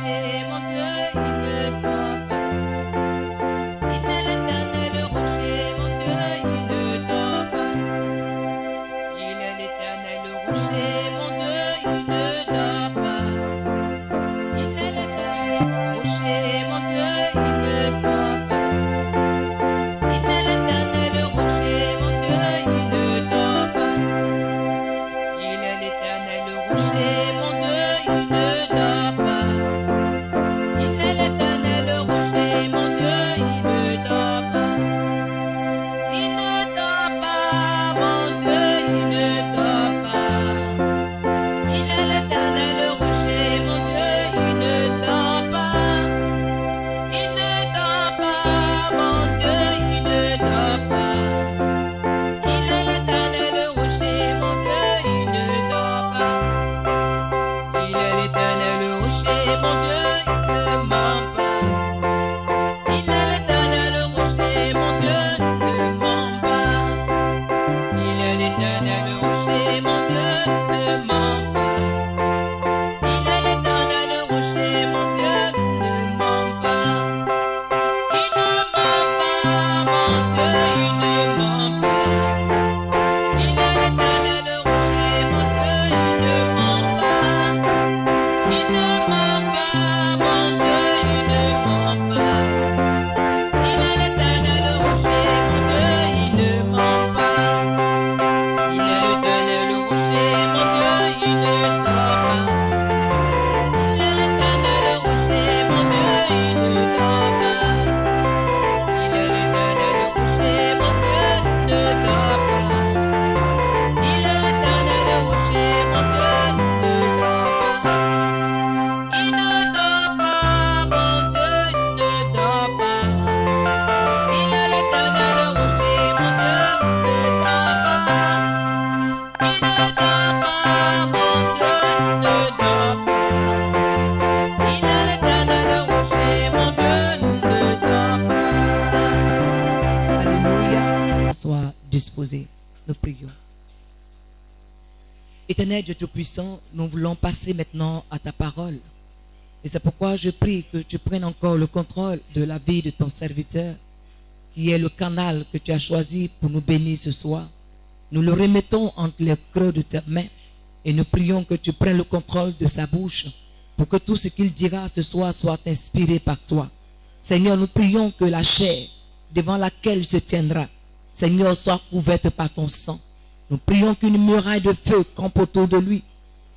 rocher, mon Dieu, il ne dort pas. Il est l'éternel rocher, mon Dieu, il ne dort pas. Il est l'éternel rocher, mon Dieu, il ne dort pas. Il est l'éternel rocher, mon Dieu, il ne dort pas. Il est l'éternel rocher, mon Dieu, il ne dort pas. Il est l'éternel rocher, mon Dieu, il ne dort pas. Il est l'éternel rocher, mon Dieu, il ne dort pas. Il ne dort pas, mon Dieu, il ne dort pas. Il est l'éternel rocher, mon Dieu, il ne dort pas. Il ne dort pas, mon Dieu, il ne dort pas. Il est l'éternel rocher, mon Dieu, il ne dort pas. Il est l'éternel rocher, mon Dieu, il ne ment pas. Il est l'éternel rocher, mon Dieu, il ne ment pas. Il est l'éternel rocher, mon Dieu, il ne ment pas. Il est l'éternel rocher, mon Dieu, il ne ment pas. Il ne ment pas, mon Dieu, il ne ment pas. Il est l'éternel rocher, mon Dieu, il ne ment pas. Il ne ment pas, mon Dieu, il ne ment pas. Il est l'éternel rocher, mon Dieu, il ne ment pas. Il est l'éternel rocher, mon Dieu, il ne dort pas. Il est l'éternel rocher, mon Dieu, il ne dort pas. Il est l'éternel rocher, mon Dieu, il ne dort pas. Il est l'éternel rocher, mon Dieu, il ne dort pas. Il ne dort pas, mon Dieu, il ne dort pas. Il est l'éternel rocher, mon Dieu, il ne dort pas. Il ne dort pas, mon Dieu, il ne dort pas. Il est l'éternel rocher, mon Dieu, il ne dort pas. Alléluia. Sois disposé. Nous prions. Éternel Dieu Tout-Puissant, nous voulons passer maintenant à ta parole. Et c'est pourquoi je prie que tu prennes encore le contrôle de la vie de ton serviteur, qui est le canal que tu as choisi pour nous bénir ce soir. Nous le remettons entre les creux de tes mains et nous prions que tu prennes le contrôle de sa bouche pour que tout ce qu'il dira ce soir soit inspiré par toi. Seigneur, nous prions que la chair devant laquelle il se tiendra, Seigneur, soit couverte par ton sang. Nous prions qu'une muraille de feu campe autour de lui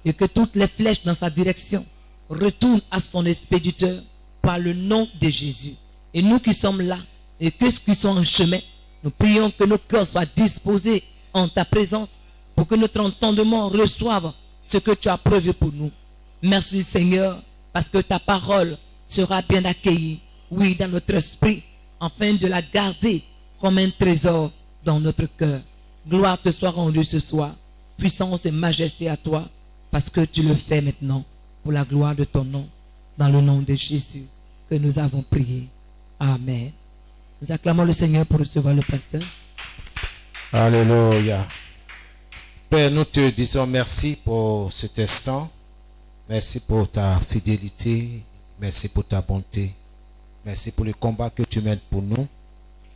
et que toutes les flèches dans sa direction retournent à son expéditeur par le nom de Jésus. Et nous qui sommes là et que ceux qui sont en chemin, nous prions que nos cœurs soient disposés en ta présence pour que notre entendement reçoive ce que tu as prévu pour nous. Merci Seigneur, parce que ta parole sera bien accueillie, oui, dans notre esprit, afin de la garder comme un trésor dans notre cœur. Gloire te soit rendue ce soir, puissance et majesté à toi, parce que tu le fais maintenant, pour la gloire de ton nom, dans le nom de Jésus que nous avons prié. Amen. Nous acclamons le Seigneur pour recevoir le pasteur. Alléluia. Père, nous te disons merci pour cet instant. Merci pour ta fidélité. Merci pour ta bonté. Merci pour le combat que tu mènes pour nous.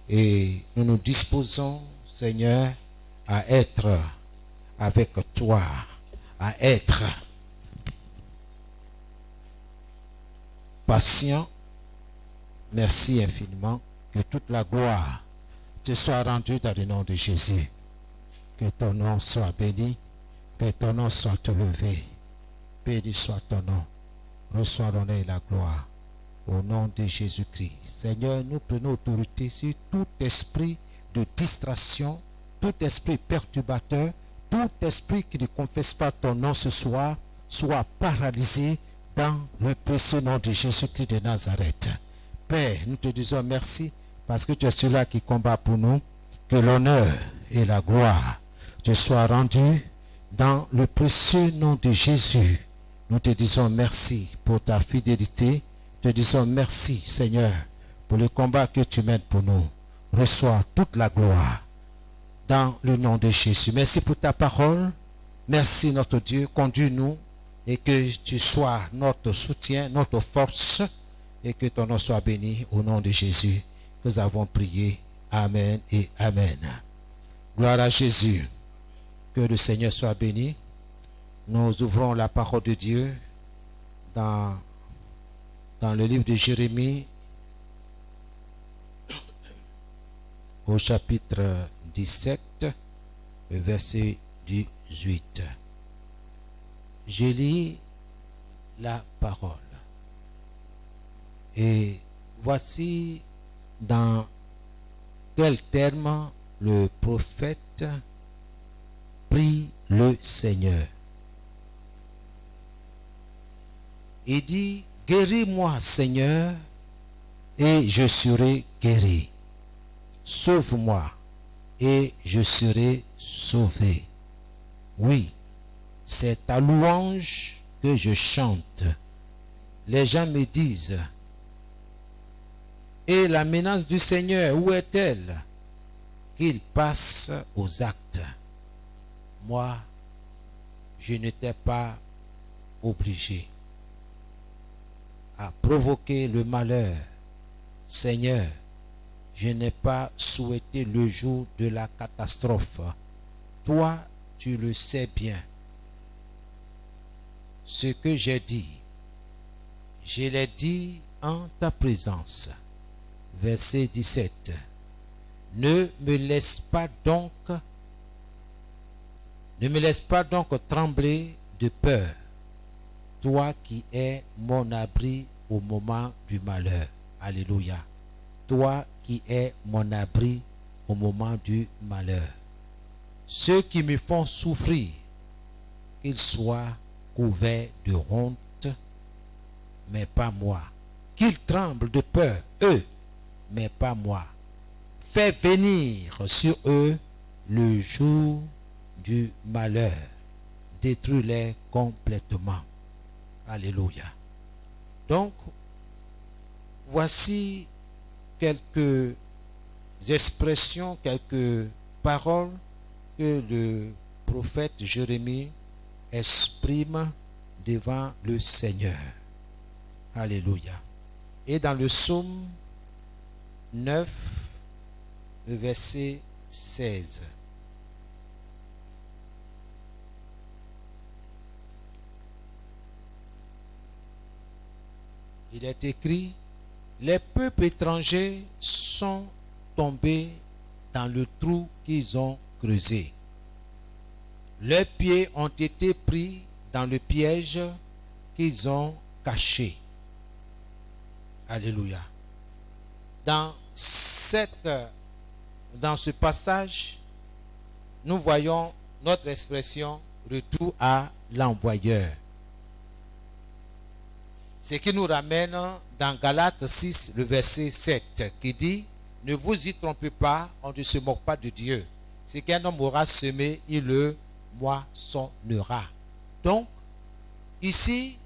Et nous nous disposons, Seigneur, à être avec toi, à être patient. Merci infiniment. Que toute la gloire te soit rendue dans le nom de Jésus. Que ton nom soit béni. Que ton nom soit élevé. Béni soit ton nom. Reçois l'honneur et la gloire. Au nom de Jésus-Christ. Seigneur, nous prenons autorité sur tout esprit de distraction, tout esprit perturbateur, tout esprit qui ne confesse pas ton nom ce soir, soit paralysé dans le précieux nom de Jésus-Christ de Nazareth. Père, nous te disons merci parce que tu es celui-là qui combat pour nous. Que l'honneur et la gloire te soient rendus dans le précieux nom de Jésus. Nous te disons merci pour ta fidélité. Te disons merci, Seigneur, pour le combat que tu mènes pour nous. Reçois toute la gloire dans le nom de Jésus. Merci pour ta parole. Merci, notre Dieu. Conduis-nous et que tu sois notre soutien, notre force, et que ton nom soit béni au nom de Jésus. Nous avons prié. Amen et Amen. Gloire à Jésus. Que le Seigneur soit béni. Nous ouvrons la parole de Dieu dans le livre de Jérémie, au chapitre 17, verset 18. Je lis la parole. Et voici dans quels termes le prophète prie le Seigneur. Il dit, guéris-moi, Seigneur, et je serai guéri. Sauve-moi, et je serai sauvé. Oui, c'est ta louange que je chante. Les gens me disent, et la menace du Seigneur, où est-elle? Qu'il passe aux actes. Moi, je n'étais pas obligé à provoquer le malheur. Seigneur, je n'ai pas souhaité le jour de la catastrophe. Toi, tu le sais bien. Ce que j'ai dit, je l'ai dit en ta présence. Verset 17. Ne me laisse pas donc trembler de peur, toi qui es mon abri au moment du malheur. Alléluia. Toi qui es mon abri au moment du malheur. Ceux qui me font souffrir, qu'ils soient couverts de honte, mais pas moi. Qu'ils tremblent de peur, eux, mais pas moi. Fais venir sur eux le jour du malheur. Détruis-les complètement. Alléluia. Donc, voici quelques expressions, quelques paroles que le prophète Jérémie exprime devant le Seigneur. Alléluia. Et dans le psaume 9, le verset 16. Il est écrit, les peuples étrangers sont tombés dans le trou qu'ils ont creusé. Leurs pieds ont été pris dans le piège qu'ils ont caché. Alléluia. Dans ce passage, nous voyons notre expression retour à l'envoyeur. Ce qui nous ramène dans Galates 6, le verset 7, qui dit, ne vous y trompez pas, on ne se moque pas de Dieu. Ce qu'un homme aura semé, il le moissonnera. Donc, ici,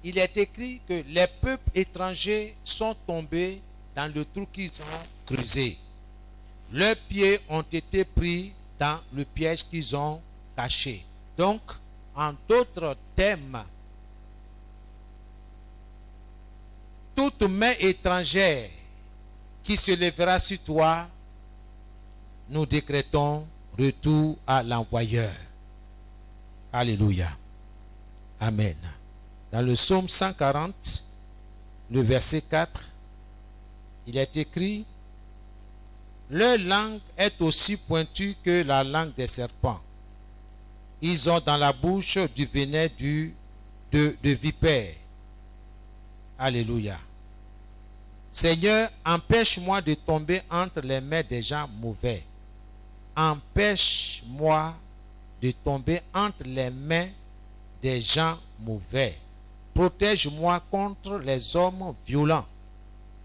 il est écrit que les peuples étrangers sont tombés dans le trou qu'ils ont creusé. Leurs pieds ont été pris dans le piège qu'ils ont caché. Donc, en d'autres termes, toute main étrangère qui se lèvera sur toi, nous décrétons retour à l'envoyeur. Alléluia. Amen. Dans le psaume 140, le verset 4, il est écrit, leur langue est aussi pointue que la langue des serpents. Ils ont dans la bouche du venin de vipère. Alléluia. Seigneur, empêche-moi de tomber entre les mains des gens mauvais. Empêche-moi de tomber entre les mains des gens mauvais. Protège-moi contre les hommes violents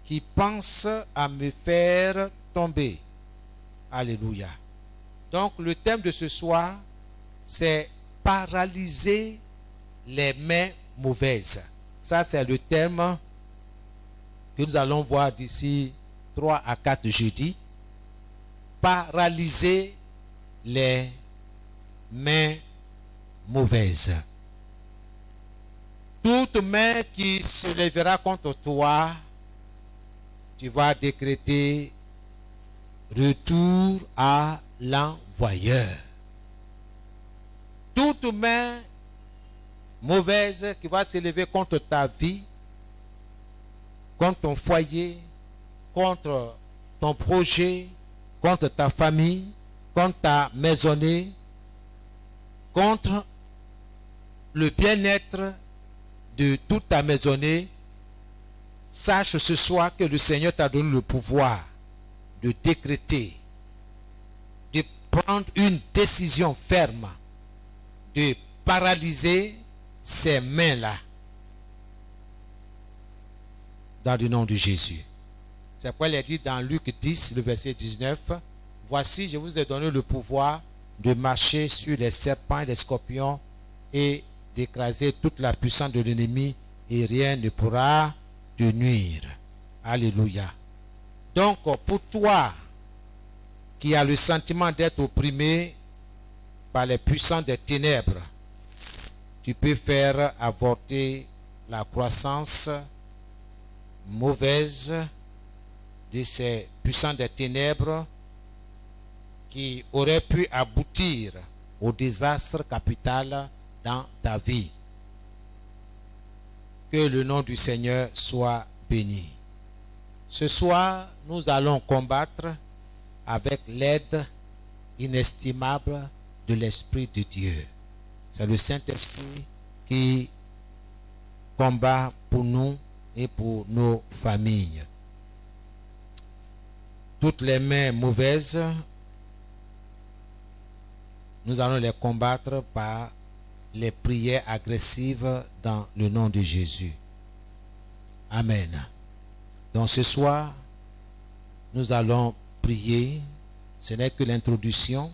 qui pensent à me faire tomber. Alléluia. Donc le thème de ce soir, c'est paralyser les mains mauvaises. Ça, c'est le thème que nous allons voir d'ici 3 à 4 jeudis. Paralyser les mains mauvaises. Toute main qui se lèvera contre toi, tu vas décréter retour à l'envoyeur. Toute main mauvaise qui va s'élever contre ta vie, contre ton foyer, contre ton projet, contre ta famille, contre ta maisonnée, contre le bien-être de toute ta maisonnée, sache ce soir que le Seigneur t'a donné le pouvoir de décréter, de prendre une décision ferme, de paralyser ces mains-là. Dans le nom de Jésus. C'est pourquoi il est dit dans Luc 10, le verset 19, « Voici, je vous ai donné le pouvoir de marcher sur les serpents et les scorpions et d'écraser toute la puissance de l'ennemi et rien ne pourra te nuire. » Alléluia. Donc, pour toi qui as le sentiment d'être opprimé par les puissances des ténèbres, tu peux faire avorter la croissance mauvaise de ces puissances des ténèbres qui auraient pu aboutir au désastre capital dans ta vie. Que le nom du Seigneur soit béni. Ce soir, nous allons combattre avec l'aide inestimable de l'Esprit de Dieu. C'est le Saint-Esprit qui combat pour nous et pour nos familles. Toutes les mains mauvaises, nous allons les combattre par les prières agressives dans le nom de Jésus. Amen. Donc ce soir, nous allons prier. Ce n'est que l'introduction.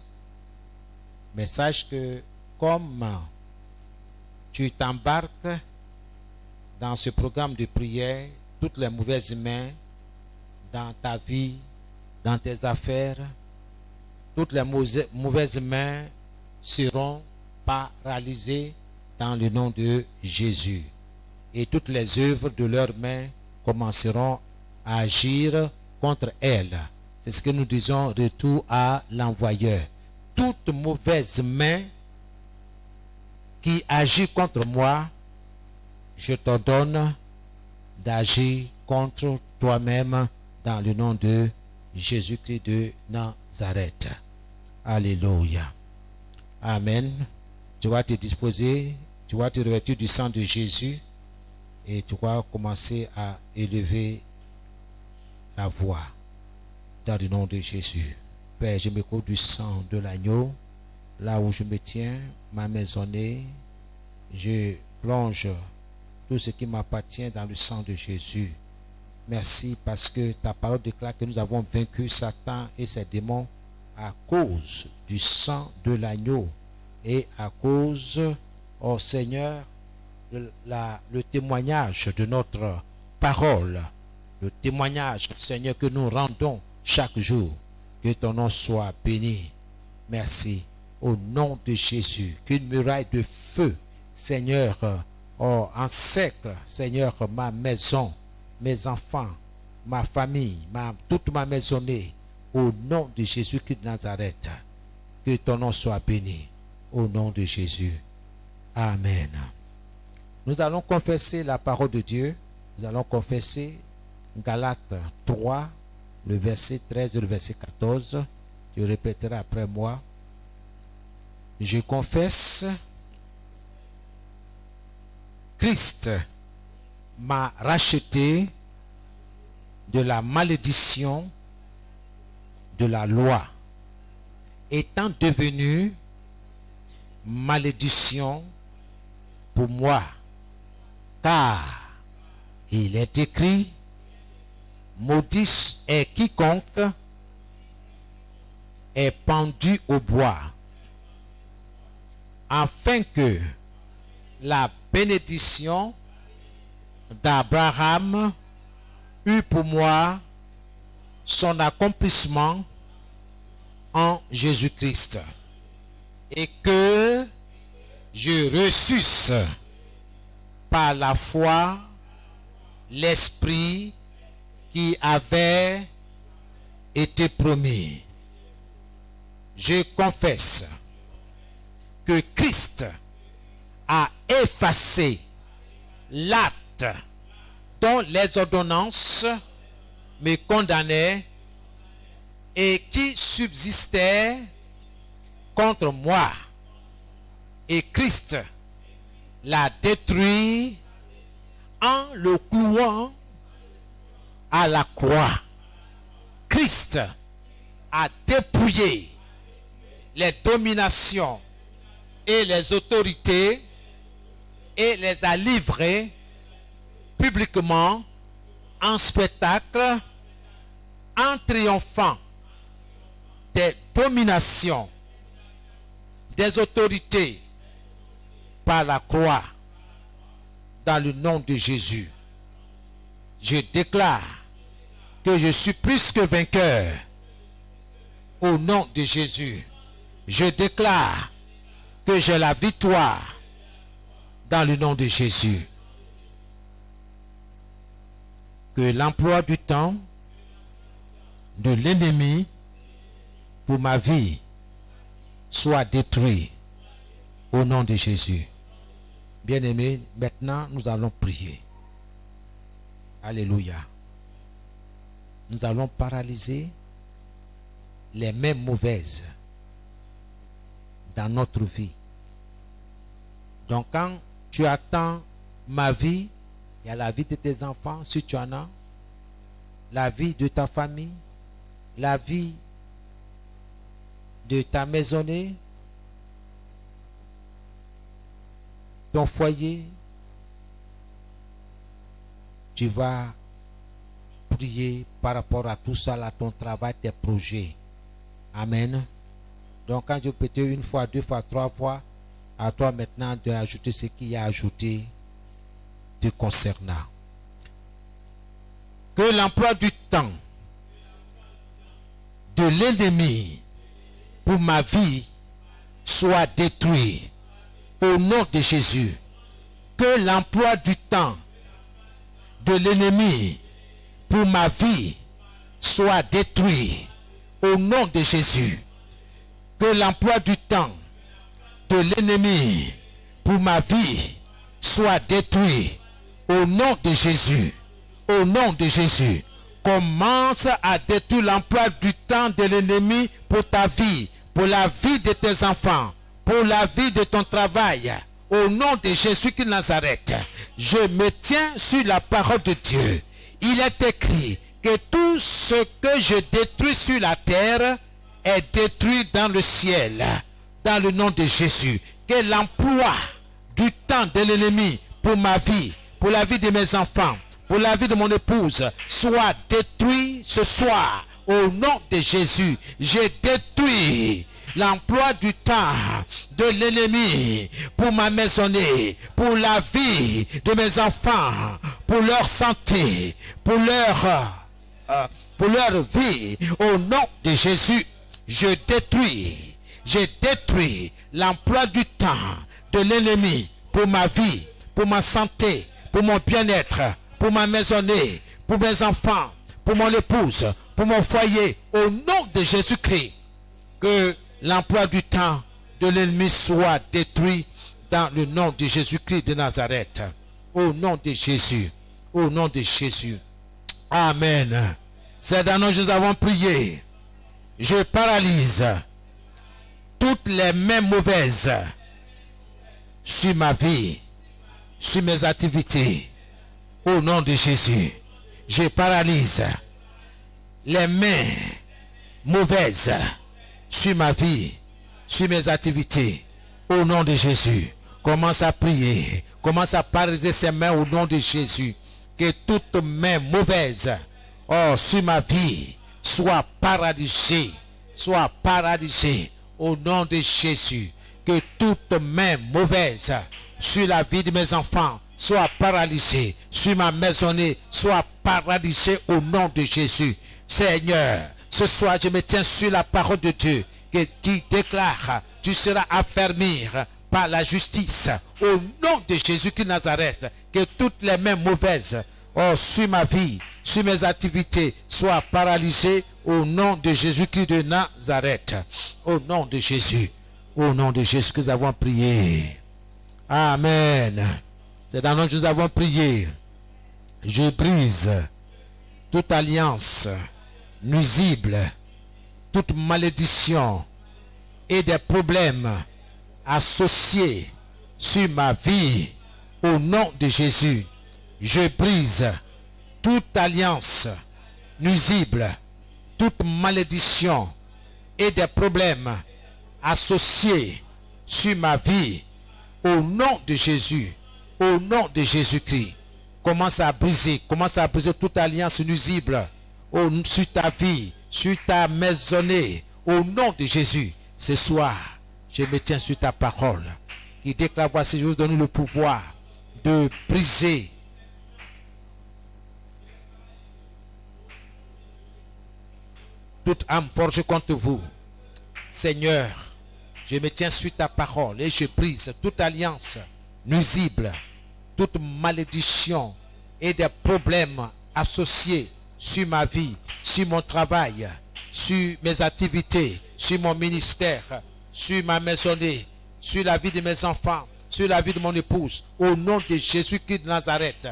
Mais sache que comme tu t'embarques dans ce programme de prière, toutes les mauvaises mains dans ta vie, dans tes affaires, toutes les mauvaises mains seront paralysées dans le nom de Jésus. Et toutes les œuvres de leurs mains commenceront à agir contre elles. C'est ce que nous disons, retour à l'envoyeur. Toute mauvaise main qui agit contre moi, je t'ordonne d'agir contre toi-même dans le nom de Jésus-Christ de Nazareth. Alléluia. Amen. Tu vas te disposer, tu vas te revêtir du sang de Jésus et tu vas commencer à élever la voix dans le nom de Jésus. Père, je me couvre du sang de l'agneau. Là où je me tiens, ma maisonnée, je plonge tout ce qui m'appartient dans le sang de Jésus. Merci parce que ta parole déclare que nous avons vaincu Satan et ses démons à cause du sang de l'agneau et à cause, oh Seigneur, de le témoignage de notre parole, le témoignage, Seigneur, que nous rendons chaque jour. Que ton nom soit béni. Merci. Au nom de Jésus, qu'une muraille de feu, Seigneur, encercle, Seigneur, ma maison, mes enfants, ma famille, toute ma maisonnée, au nom de Jésus-Christ de Nazareth. Que ton nom soit béni. Au nom de Jésus. Amen. Nous allons confesser la parole de Dieu. Nous allons confesser Galates 3, le verset 13 et le verset 14. Tu répéteras après moi. Je confesse, Christ m'a racheté de la malédiction de la loi, étant devenu malédiction pour moi, car il est écrit, maudit est quiconque est pendu au bois, afin que la bénédiction d'Abraham eût pour moi son accomplissement en Jésus-Christ, et que je reçusse par la foi l'Esprit qui avait été promis. Je confesse que Christ a effacé l'acte dont les ordonnances me condamnaient et qui subsistait contre moi. Et Christ l'a détruit en le clouant à la croix. Christ a dépouillé les dominations et les autorités et les a livrées publiquement en spectacle, en triomphant des dominations, des autorités par la croix. Dans le nom de Jésus, je déclare que je suis plus que vainqueur. Au nom de Jésus, je déclare que j'ai la victoire dans le nom de Jésus. Que l'emploi du temps de l'ennemi pour ma vie soit détruit au nom de Jésus. Bien-aimés, maintenant nous allons prier. Alléluia. Nous allons paralyser les mains mauvaises dans notre vie. Donc quand tu attends ma vie, il y a la vie de tes enfants, si tu en as, la vie de ta famille, la vie de ta maisonnée, ton foyer. Tu vas prier par rapport à tout ça, à ton travail, tes projets. Amen. Donc quand je peux te dire une fois, deux fois, trois fois, à toi maintenant d'ajouter ce qui a ajouté te concernant. Que l'emploi du temps de l'ennemi pour ma vie soit détruit au nom de Jésus. Que l'emploi du temps de l'ennemi pour ma vie soit détruit au nom de Jésus. Que l'emploi du temps de l'ennemi pour ma vie soit détruit au nom de Jésus. Au nom de Jésus. Commence à détruire l'emploi du temps de l'ennemi pour ta vie, pour la vie de tes enfants, pour la vie de ton travail. Au nom de Jésus de Nazareth, je me tiens sur la parole de Dieu. Il est écrit que tout ce que je détruis sur la terre est détruit dans le ciel. Dans le nom de Jésus, que l'emploi du temps de l'ennemi pour ma vie, pour la vie de mes enfants, pour la vie de mon épouse, soit détruit ce soir. Au nom de Jésus, j'ai détruit l'emploi du temps de l'ennemi pour ma maisonnée, pour la vie de mes enfants, pour leur santé, pour leur vie. Au nom de Jésus, je détruis l'emploi du temps de l'ennemi pour ma vie, pour ma santé, pour mon bien-être, pour ma maisonnée, pour mes enfants, pour mon épouse, pour mon foyer. Au nom de Jésus-Christ, que l'emploi du temps de l'ennemi soit détruit dans le nom de Jésus-Christ de Nazareth. Au nom de Jésus. Au nom de Jésus. Amen. C'est dans nous que nous avons prié. Je paralyse toutes les mains mauvaises sur ma vie, sur mes activités. Au nom de Jésus. Je paralyse les mains mauvaises sur ma vie, sur mes activités. Au nom de Jésus. Commence à prier. Commence à paralyser ses mains au nom de Jésus. Que toute main mauvaise sur ma vie soit paralysée. Soit paralysée au nom de Jésus. Que toute main mauvaise sur la vie de mes enfants soit paralysée. Sur ma maisonnée soit paralysée au nom de Jésus. Seigneur, ce soir je me tiens sur la parole de Dieu qui déclare: tu seras affermi par la justice. Au nom de Jésus-Christ de Nazareth, que toutes les mains mauvaises sur ma vie, sur mes activités, soient paralysées au nom de Jésus-Christ de Nazareth. Au nom de Jésus. Au nom de Jésus que nous avons prié. Amen. C'est dans le nom que nous avons prié. Je brise toute alliance nuisible, toute malédiction et des problèmes associés sur ma vie. Au nom de Jésus, je brise toute alliance nuisible, toute malédiction et des problèmes associés sur ma vie. Au nom de Jésus, au nom de Jésus-Christ, commence à briser toute alliance nuisible sur ta vie, sur ta maisonnée. Au nom de Jésus, ce soir, je me tiens sur ta parole qui déclare, voici, je vous donne le pouvoir de briser toute âme forgée contre vous. Seigneur, je me tiens sur ta parole et je brise toute alliance nuisible, toute malédiction et des problèmes associés sur ma vie, sur mon travail, sur mes activités, sur mon ministère, sur ma maisonnée, sur la vie de mes enfants, sur la vie de mon épouse. Au nom de Jésus-Christ de Nazareth,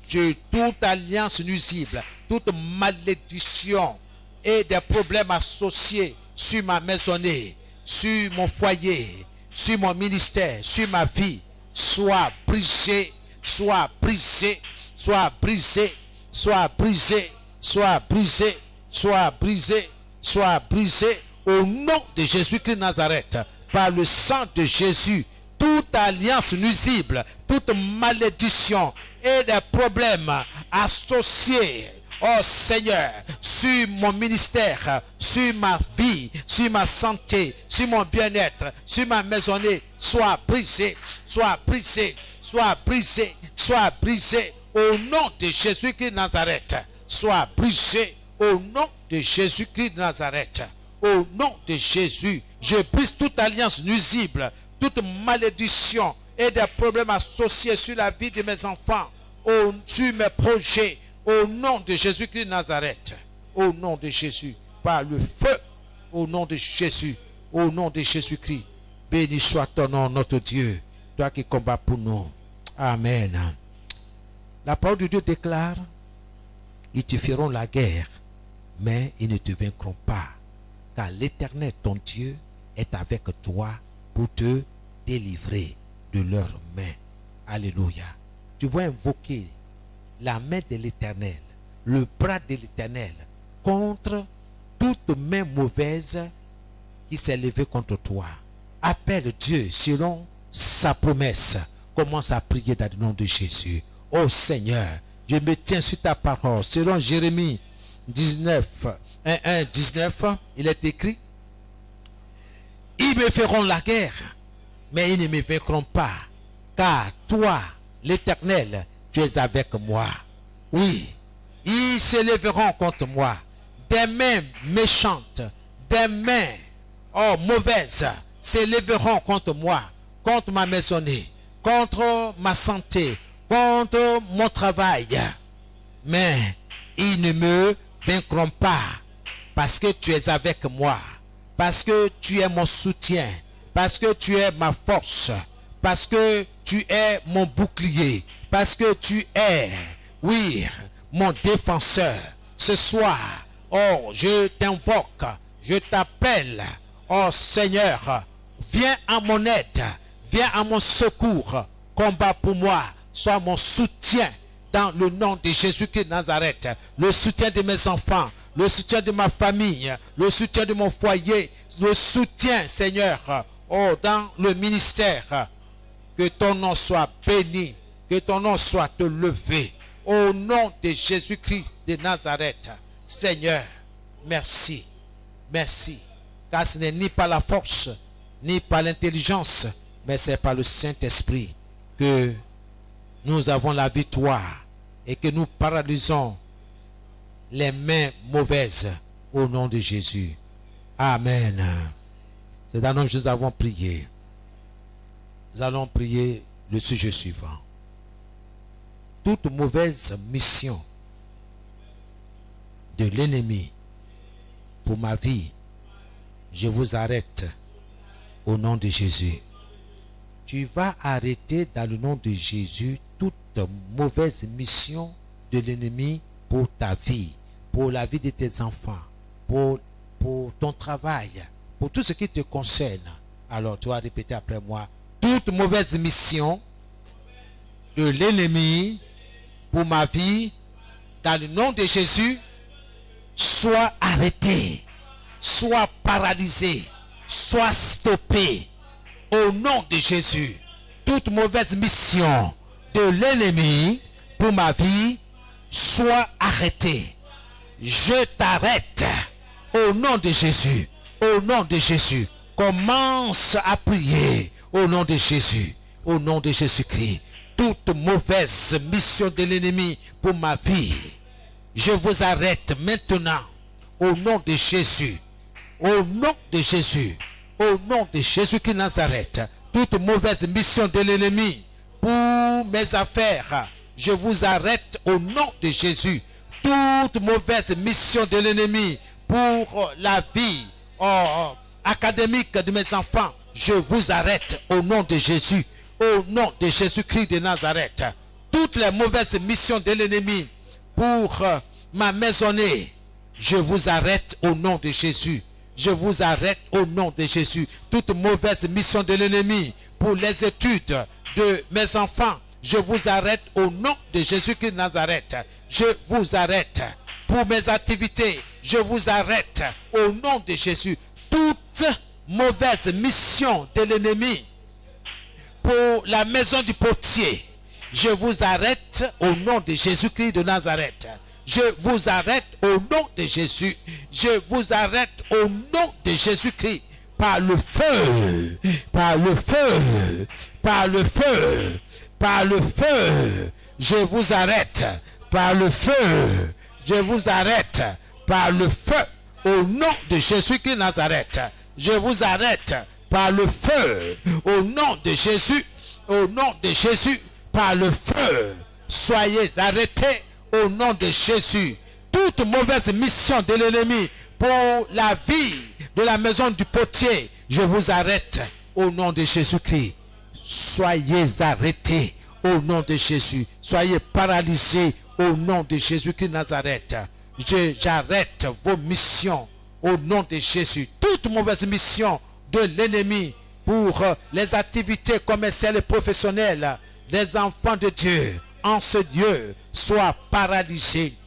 toute alliance nuisible, toute malédiction et des problèmes associés sur ma maisonnée, sur mon foyer, sur mon ministère, sur ma vie, soit brisé, soit brisé, soit brisé, soit brisé, soit brisé, soit brisé, soit brisé, au nom de Jésus-Christ de Nazareth, par le sang de Jésus. Toute alliance nuisible, toute malédiction et des problèmes associés, oh Seigneur, sur mon ministère, sur ma vie, sur ma santé, sur mon bien-être, sur ma maisonnée, soit brisé, soit brisé, soit brisé, soit brisé, au nom de Jésus-Christ de Nazareth, soit brisé, au nom de Jésus-Christ de Nazareth, au nom de Jésus, je brise toute alliance nuisible, toute malédiction et des problèmes associés sur la vie de mes enfants, sur mes projets, au nom de Jésus-Christ de Nazareth, au nom de Jésus, par le feu, au nom de Jésus, au nom de Jésus-Christ, béni soit ton nom, notre Dieu, toi qui combats pour nous. Amen. La parole de Dieu déclare, ils te feront la guerre, mais ils ne te vaincront pas, car l'Éternel, ton Dieu, est avec toi pour te délivrer de leurs mains. Alléluia. Tu vas invoquer la main de l'Éternel, le bras de l'Éternel, contre toute main mauvaise qui s'est levée contre toi. Appelle Dieu selon sa promesse. Commence à prier dans le nom de Jésus. Oh Seigneur, je me tiens sur ta parole. Selon Jérémie 19, 19, il est écrit, ils me feront la guerre, mais ils ne me vaincront pas, car toi, l'Éternel, tu es avec moi. Oui, ils se lèveront contre moi. Des mains méchantes, des mains mauvaises se lèveront contre moi, contre ma maisonnée, contre ma santé, contre mon travail. Mais ils ne me vaincront pas, parce que tu es avec moi, parce que tu es mon soutien, parce que tu es ma force, parce que tu es mon bouclier, parce que tu es, oui, mon défenseur. Ce soir, oh, je t'invoque, je t'appelle, oh Seigneur, viens à mon aide, viens à mon secours, combat pour moi, sois mon soutien dans le nom de Jésus-Christ de Nazareth, le soutien de mes enfants, le soutien de ma famille, le soutien de mon foyer, le soutien, Seigneur, oh, dans le ministère. Que ton nom soit béni, que ton nom soit élevé, au nom de Jésus-Christ de Nazareth. Seigneur, merci, merci, car ce n'est ni par la force, ni par l'intelligence, mais c'est par le Saint-Esprit que nous avons la victoire et que nous paralysons les mains mauvaises au nom de Jésus. Amen. C'est dans le nom que nous avons prié. Nous allons prier le sujet suivant. Toute mauvaise mission de l'ennemi pour ma vie, je vous arrête au nom de Jésus. Tu vas arrêter dans le nom de Jésus toute mauvaise mission de l'ennemi pour ta vie, pour la vie de tes enfants, pour ton travail, pour tout ce qui te concerne. Alors tu vas répéter après moi. Toute mauvaise mission de l'ennemi pour ma vie, dans le nom de Jésus, soit arrêtée, soit paralysée, soit stoppée. Au nom de Jésus, toute mauvaise mission de l'ennemi pour ma vie, soit arrêtée. Je t'arrête au nom de Jésus. Au nom de Jésus, commence à prier au nom de Jésus. Au nom de Jésus-Christ, toute mauvaise mission de l'ennemi pour ma vie, je vous arrête maintenant au nom de Jésus. Au nom de Jésus. Au nom de Jésus-Christ Nazareth, toute mauvaise mission de l'ennemi pour mes affaires, je vous arrête au nom de Jésus. Toute mauvaise mission de l'ennemi pour la vie académique de mes enfants, je vous arrête au nom de Jésus. Au nom de Jésus-Christ de Nazareth, toutes les mauvaises missions de l'ennemi pour ma maisonnée, je vous arrête au nom de Jésus. Je vous arrête au nom de Jésus. Toute mauvaise mission de l'ennemi pour les études de mes enfants, je vous arrête au nom de Jésus-Christ de Nazareth. Je vous arrête pour mes activités. Je vous arrête au nom de Jésus. Toute mauvaise mission de l'ennemi pour la maison du potier, je vous arrête au nom de Jésus-Christ de Nazareth. Je vous arrête au nom de Jésus. Je vous arrête au nom de Jésus-Christ. Par le feu. Par le feu. Par le feu. Par le feu. Je vous arrête. Par le feu. Je vous arrête. Par le feu. Au nom de Jésus-Christ de Nazareth. Je vous arrête. Par le feu. Au nom de Jésus. Au nom de Jésus. Par le feu. Soyez arrêtés. Au nom de Jésus, toute mauvaise mission de l'ennemi pour la vie de la maison du potier, je vous arrête au nom de Jésus-Christ. Soyez arrêtés au nom de Jésus. Soyez paralysés au nom de Jésus-Christ de Nazareth. J'arrête vos missions au nom de Jésus. Toute mauvaise mission de l'ennemi pour les activités commerciales et professionnelles des enfants de Dieu, en ce Dieu, soit paralysé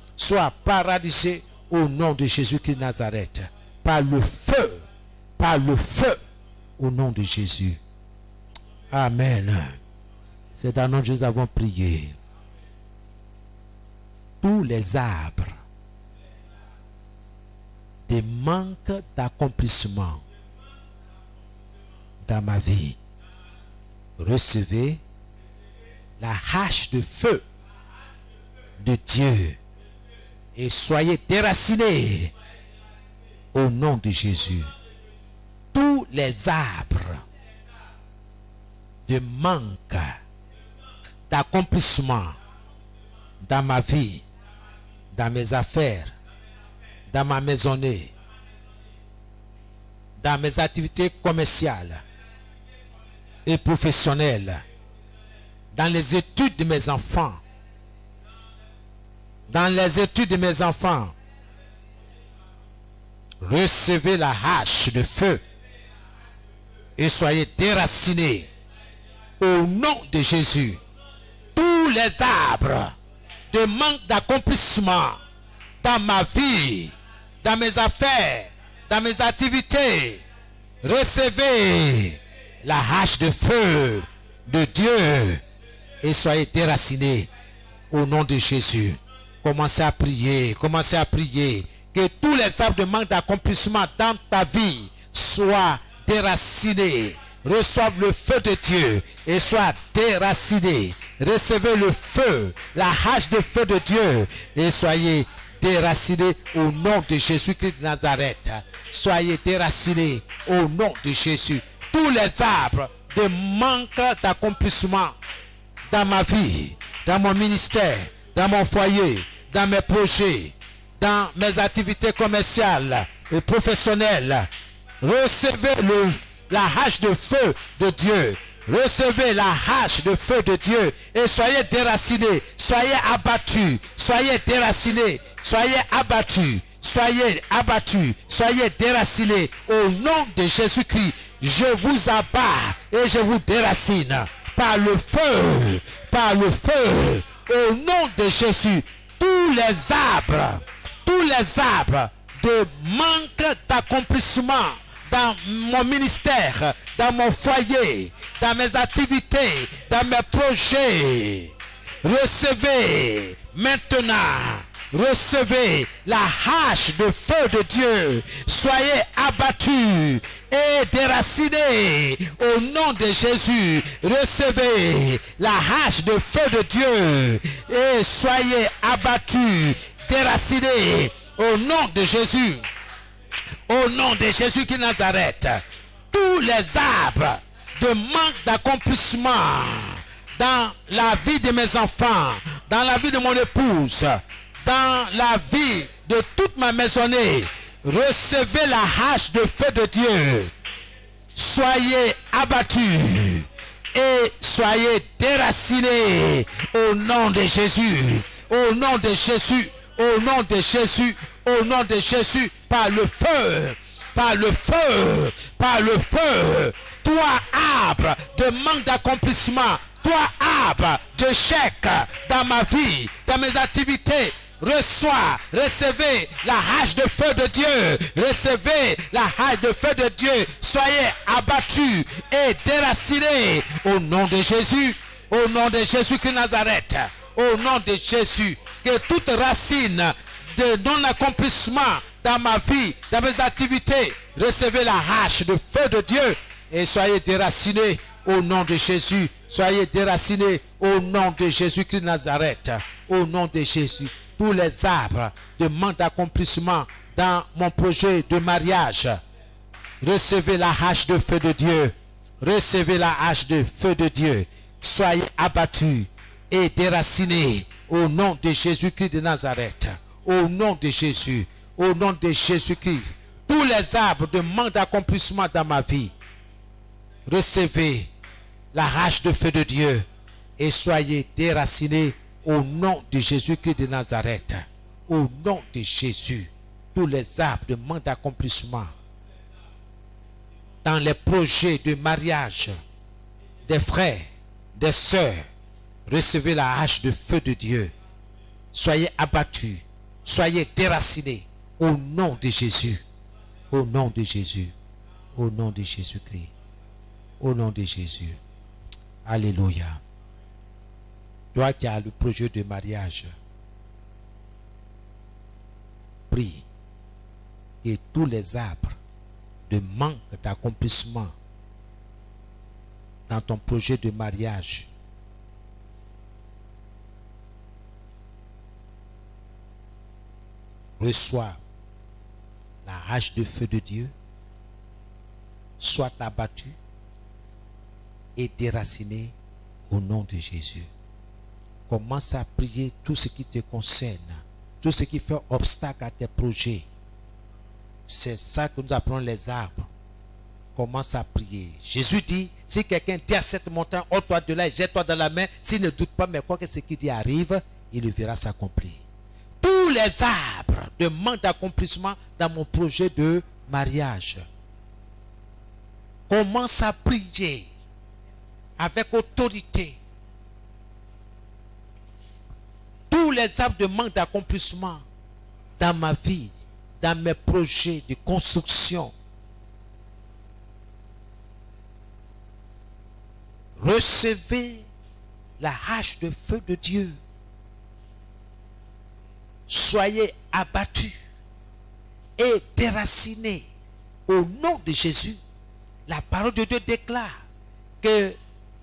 au nom de Jésus-Christ de Nazareth. Par le feu, au nom de Jésus. Amen. C'est dans le nom de Jésus que nous avons prié. Tous les arbres de manque d'accomplissement dans ma vie, recevez la hache de feu de Dieu et soyez déracinés au nom de Jésus. Tous les arbres de manque d'accomplissement dans ma vie, dans mes affaires, dans ma maisonnée, dans mes activités commerciales et professionnelles, dans les études de mes enfants, recevez la hache de feu et soyez déracinés au nom de Jésus. Tous les arbres de manque d'accomplissement dans ma vie, dans mes affaires, dans mes activités, recevez la hache de feu de Dieu et soyez déracinés au nom de Jésus. Commencez à prier, que tous les arbres de manque d'accomplissement dans ta vie soient déracinés. Reçoivent le feu de Dieu et soient déracinés. Recevez le feu, la hache de feu de Dieu et soyez déracinés au nom de Jésus-Christ de Nazareth. Soyez déracinés au nom de Jésus. Tous les arbres de manque d'accomplissement dans ma vie, dans mon ministère, dans mon foyer, dans mes projets, dans mes activités commerciales et professionnelles. Recevez la hache de feu de Dieu. Recevez la hache de feu de Dieu et soyez déracinés, soyez abattus, soyez déracinés, soyez abattus, soyez abattus, soyez déracinés au nom de Jésus-Christ. Je vous abats et je vous déracine par le feu, au nom de Jésus. Tous les arbres de manque d'accomplissement dans mon ministère, dans mon foyer, dans mes activités, dans mes projets, recevez maintenant, recevez la hache de feu de Dieu. Soyez abattus et déracinés au nom de Jésus. Recevez la hache de feu de Dieu et soyez abattus, déracinés au nom de Jésus. Au nom de Jésus qui Nazareth, tous les arbres de manque d'accomplissement dans la vie de mes enfants, dans la vie de mon épouse, dans la vie de toute ma maisonnée, recevez la hache de feu de Dieu. Soyez abattus et soyez déracinés au nom de Jésus, au nom de Jésus, au nom de Jésus, au nom de Jésus, par le feu, par le feu, par le feu. Toi, arbre de manque d'accomplissement, toi, arbre d'échec dans ma vie, dans mes activités, recevez la hache de feu de Dieu, recevez la hache de feu de Dieu, soyez abattus et déracinés au nom de Jésus, au nom de Jésus de Nazareth, au nom de Jésus, que toute racine de non-accomplissement dans ma vie, dans mes activités, recevez la hache de feu de Dieu et soyez déracinés au nom de Jésus. Soyez déracinés au nom de Jésus-Christ de Nazareth. Au nom de Jésus. Tous les arbres de manque d'accomplissement dans mon projet de mariage, recevez la hache de feu de Dieu. Recevez la hache de feu de Dieu. Soyez abattus et déracinés au nom de Jésus-Christ de Nazareth. Au nom de Jésus, au nom de Jésus-Christ, tous les arbres de manque d'accomplissement dans ma vie, recevez la hache de feu de Dieu et soyez déracinés au nom de Jésus-Christ de Nazareth. Au nom de Jésus, tous les arbres de manque d'accomplissement dans les projets de mariage des frères, des sœurs, recevez la hache de feu de Dieu. Soyez abattus. Soyez déracinés au nom de Jésus, au nom de Jésus, au nom de Jésus-Christ, au nom de Jésus. Alléluia. Toi qui as le projet de mariage, prie et tous les arbres de manque d'accomplissement dans ton projet de mariage, reçois la hache de feu de Dieu, sois abattu et déraciné au nom de Jésus. Commence à prier tout ce qui te concerne, tout ce qui fait obstacle à tes projets. C'est ça que nous apprenons les arbres. Commence à prier. Jésus dit, si quelqu'un dit à cette montagne, ôte-toi de là et jette-toi dans la mer, s'il ne doute pas, mais quoi que ce qu'il dit arrive, il le verra s'accomplir. Tous les arbres de manque d'accomplissement dans mon projet de mariage. Commence à prier avec autorité. Tous les arbres de manque d'accomplissement dans ma vie, dans mes projets de construction. Recevez la hache de feu de Dieu. Soyez abattus et déracinés au nom de Jésus. La parole de Dieu déclare que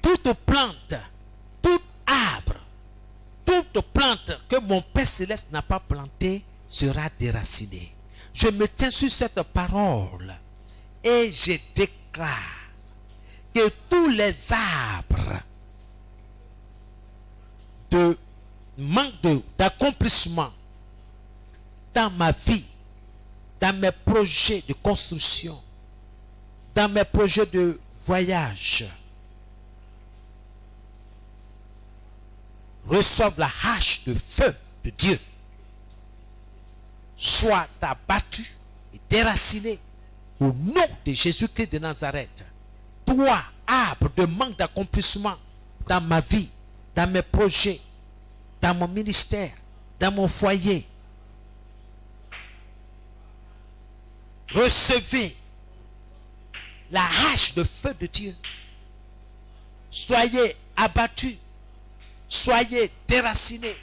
toute plante, tout arbre, toute plante que mon Père Céleste n'a pas plantée sera déracinée. Je me tiens sur cette parole et je déclare que tous les arbres de manque d'accomplissement dans ma vie, dans mes projets de construction, dans mes projets de voyage, reçoivent la hache de feu de Dieu, soit abattu et déraciné au nom de Jésus-Christ de Nazareth. Toi, arbre de manque d'accomplissement dans ma vie, dans mes projets, dans mon ministère, dans mon foyer, recevez la hache de feu de Dieu. Soyez abattus, soyez déracinés,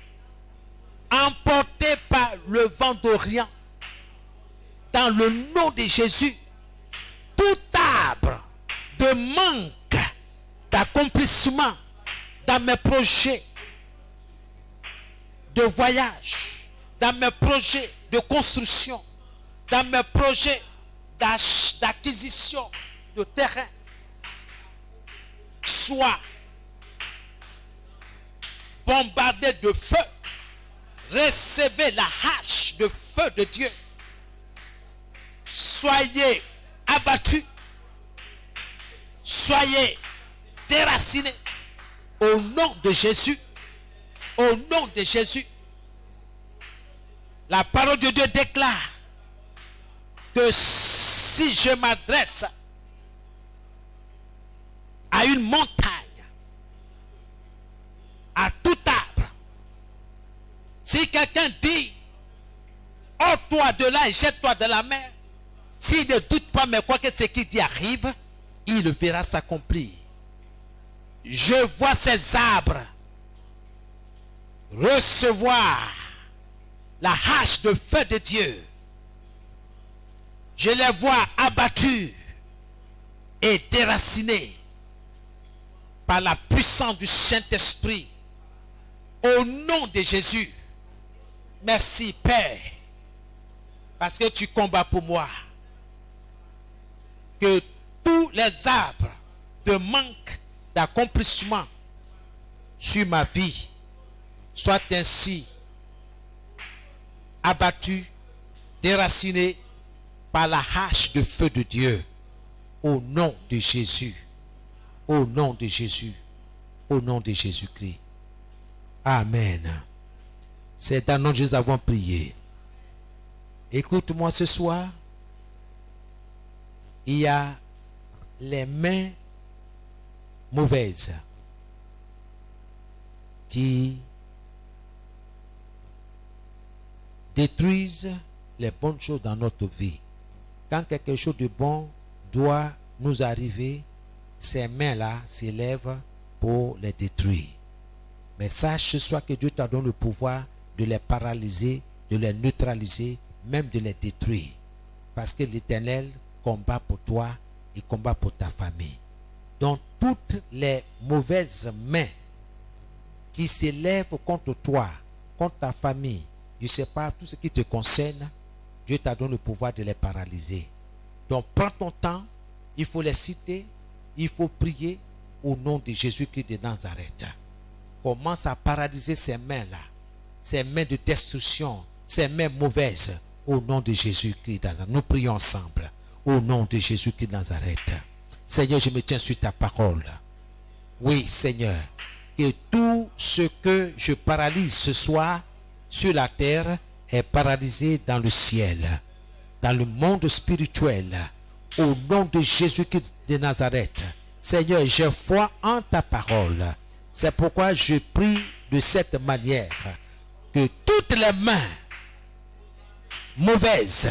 emportés par le vent d'Orient. Dans le nom de Jésus, tout arbre de manque d'accomplissement dans mes projets de voyage, dans mes projets de construction, dans mes projets d'acquisition de terrain, soit bombardé de feu. Recevez la hache de feu de Dieu. Soyez abattus, soyez déracinés au nom de Jésus. Au nom de Jésus. La parole de Dieu déclare que si je m'adresse à une montagne, à tout arbre, si quelqu'un dit ôte-toi de là et jette-toi de la mer, s'il ne doute pas mais quoi que ce qu'il dit arrive, il verra s'accomplir. Je vois ces arbres recevoir la hache de feu de Dieu. Je les vois abattus et déracinés par la puissance du Saint-Esprit. Au nom de Jésus. Merci Père, parce que tu combats pour moi. Que tous les arbres de manque d'accomplissement sur ma vie soient ainsi abattus, déracinés par la hache de feu de Dieu. Au nom de Jésus. Au nom de Jésus. Au nom de Jésus-Christ. Amen. C'est dans le nom de Jésus avons prié. Écoute-moi ce soir. Il y a les mains mauvaises qui détruisent les bonnes choses dans notre vie. Quand quelque chose de bon doit nous arriver, ces mains-là s'élèvent pour les détruire. Mais sache ce soir que Dieu t'a donné le pouvoir de les paralyser, de les neutraliser, même de les détruire. Parce que l'Éternel combat pour toi et combat pour ta famille. Donc toutes les mauvaises mains qui s'élèvent contre toi, contre ta famille, je ne sais pas, tout ce qui te concerne, Dieu t'a donné le pouvoir de les paralyser. Donc prends ton temps, il faut les citer, il faut prier au nom de Jésus-Christ de Nazareth. Commence à paralyser ces mains-là, ces mains de destruction, ces mains mauvaises, au nom de Jésus-Christ de Nazareth. Nous prions ensemble, au nom de Jésus-Christ de Nazareth. Seigneur, je me tiens sur ta parole. Oui, Seigneur, que tout ce que je paralyse ce soir sur la terre est paralysé dans le ciel, dans le monde spirituel, au nom de Jésus-Christ de Nazareth. Seigneur, j'ai foi en ta parole. C'est pourquoi je prie de cette manière que toutes les mains mauvaises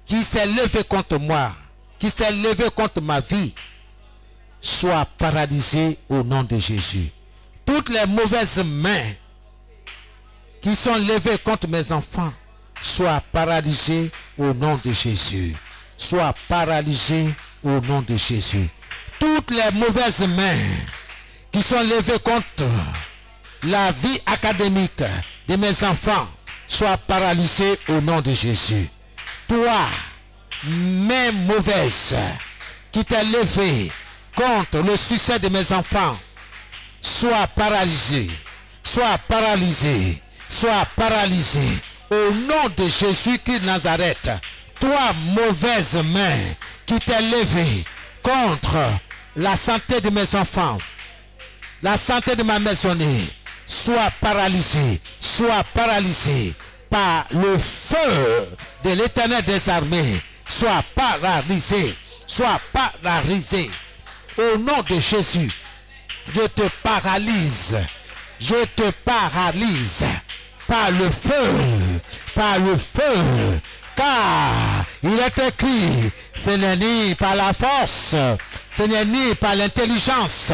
qui s'est levée contre moi, qui s'est levée contre ma vie, soient paralysées au nom de Jésus. Toutes les mauvaises mains qui sont levées contre mes enfants, soient paralysées au nom de Jésus. Soient paralysées au nom de Jésus. Toutes les mauvaises mains qui sont levées contre la vie académique de mes enfants, soient paralysées au nom de Jésus. Toi, main mauvaise, qui t'est levé contre le succès de mes enfants, sois paralysé, sois paralysé, sois paralysé. Au nom de Jésus-Christ de Nazareth, toi, mauvaise main qui t'est levée contre la santé de mes enfants, la santé de ma maisonnée, sois paralysé par le feu de l'Éternel des armées, sois paralysé. Au nom de Jésus, je te paralyse par le feu, car il est écrit, ce n'est ni par la force, ce n'est ni par l'intelligence,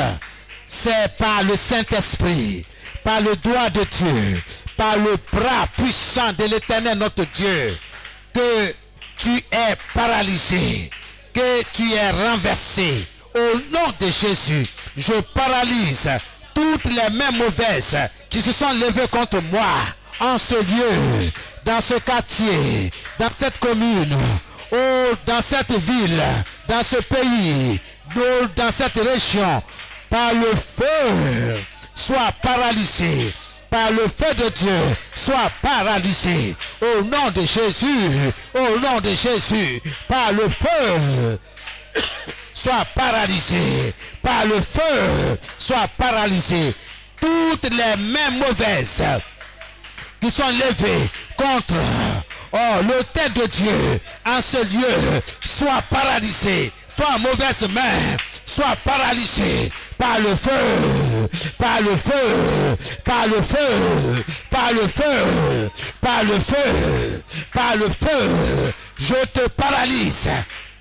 c'est par le Saint-Esprit, par le doigt de Dieu, par le bras puissant de l'Éternel notre Dieu, que tu es paralysé, que tu es renversé. Au nom de Jésus, je paralyse toutes les mains mauvaises qui se sont levées contre moi en ce lieu, dans ce quartier, dans cette commune, dans cette ville, dans ce pays, dans cette région. Par le feu, sois paralysé. Par le feu de Dieu, sois paralysé. Au nom de Jésus, par le feu, sois paralysé. Par le feu, sois paralysé. Toutes les mains mauvaises qui sont levées contre l'autel de Dieu en ce lieu, sois paralysé. Toi, mauvaise main, sois paralysé. Par le feu, par le feu, par le feu, par le feu, par le feu, par le feu, je te paralyse.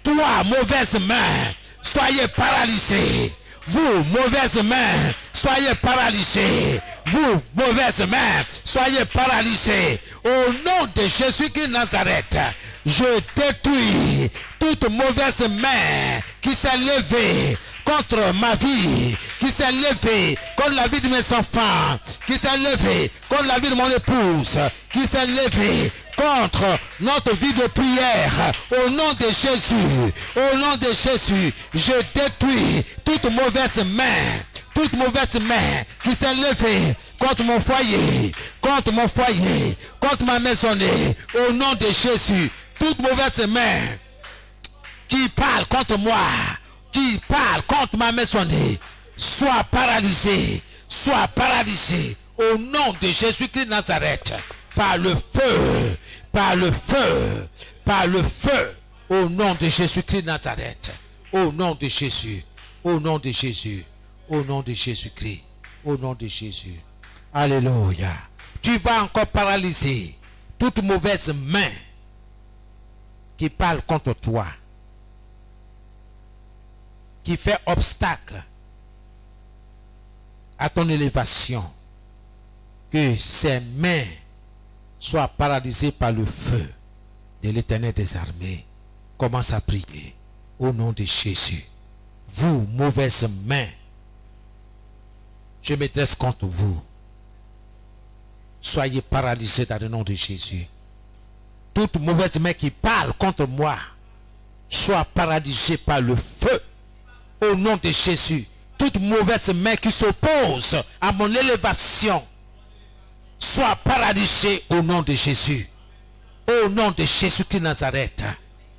Toi, mauvaise main, soyez paralysés. Vous, mauvaise main, soyez paralysés. Vous, mauvaise main, soyez paralysés. Au nom de Jésus-Christ de Nazareth, je détruis toute mauvaise main qui s'est levée contre ma vie, qui s'est levée contre la vie de mes enfants, qui s'est levée contre la vie de mon épouse, qui s'est levée contre notre vie de prière. Au nom de Jésus, je détruis toute mauvaise main qui s'est levée contre mon foyer, contre ma maisonnée. Au nom de Jésus, toute mauvaise main qui parle contre moi, qui parle contre ma maisonnée, sois paralysé. Au nom de Jésus-Christ de Nazareth, par le feu, au nom de Jésus-Christ de Nazareth, au nom de Jésus, au nom de Jésus, au nom de Jésus-Christ, au nom de Jésus. Alléluia. Tu vas encore paralyser toute mauvaise main qui parle contre toi, qui fait obstacle à ton élévation. Que ces mains soient paralysées par le feu de l'Éternel des armées. Commence à prier au nom de Jésus. Vous, mauvaises mains, je me dresse contre vous. Soyez paralysés dans le nom de Jésus. Toute mauvaise main qui parle contre moi, soit paralysée par le feu. Au nom de Jésus. Toute mauvaise main qui s'oppose à mon élévation, soit paralysée au nom de Jésus. Au nom de Jésus-Christ de Nazareth.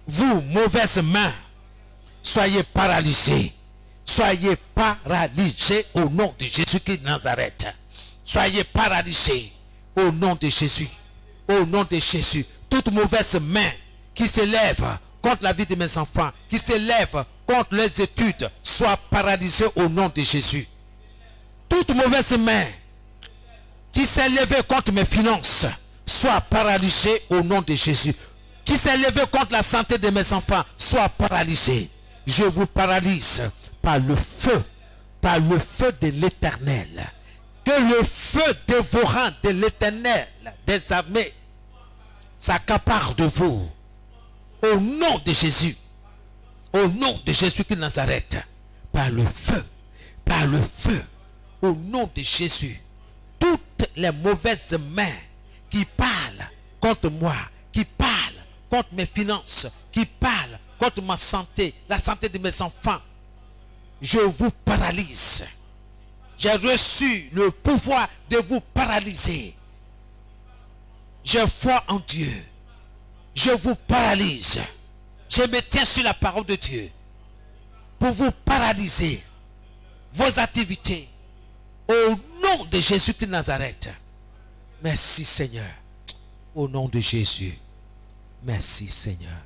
Vous, mauvaise main, soyez paralysés. Soyez paralysés au nom de Jésus-Christ de Nazareth. Soyez paralysés au nom de Jésus. Au nom de Jésus. Toute mauvaise main qui s'élève contre la vie de mes enfants, qui s'élève contre les études, soit paralysée au nom de Jésus. Toute mauvaise main qui s'est levée contre mes finances, soit paralysée au nom de Jésus. Qui s'est levé contre la santé de mes enfants, soit paralysé. Je vous paralyse par le feu de l'Éternel. Que le feu dévorant de l'Éternel des armées s'accapare de vous. Au nom de Jésus. Au nom de Jésus-Christ de Nazareth. Par le feu. Au nom de Jésus. Toutes les mauvaises mains qui parlent contre moi, qui parlent contre mes finances, qui parlent contre ma santé, la santé de mes enfants, je vous paralyse. J'ai reçu le pouvoir de vous paralyser. J'ai foi en Dieu. Je vous paralyse. Je me tiens sur la parole de Dieu pour vous paralyser vos activités au nom de Jésus-Christ de Nazareth. Merci Seigneur. Au nom de Jésus. Merci Seigneur.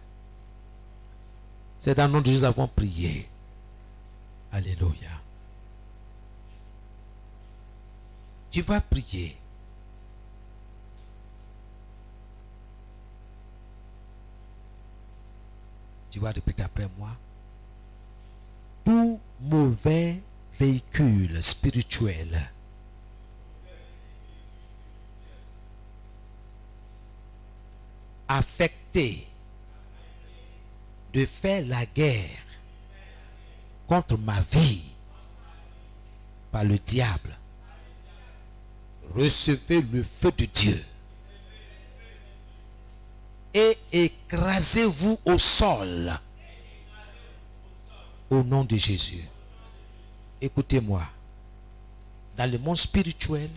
C'est dans le nom de Jésus que nous avons prié. Alléluia. Tu vas prier. Tu vas répéter après moi. Tout mauvais véhicule spirituel affecté de faire la guerre contre ma vie par le diable, recevez le feu de Dieu et écrasez-vous au sol au nom de Jésus. Écoutez-moi, dans le monde spirituel,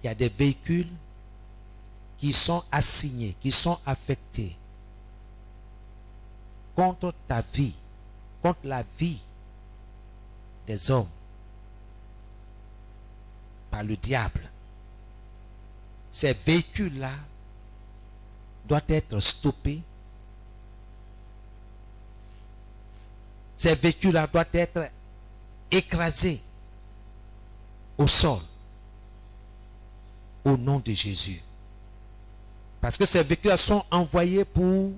il y a des véhicules qui sont assignés, qui sont affectés contre ta vie, contre la vie des hommes par le diable. Ces véhicules-là doivent être stoppés. Ces véhicules-là doivent être écrasés au sol au nom de Jésus. Parce que ces véhicules sont envoyés pour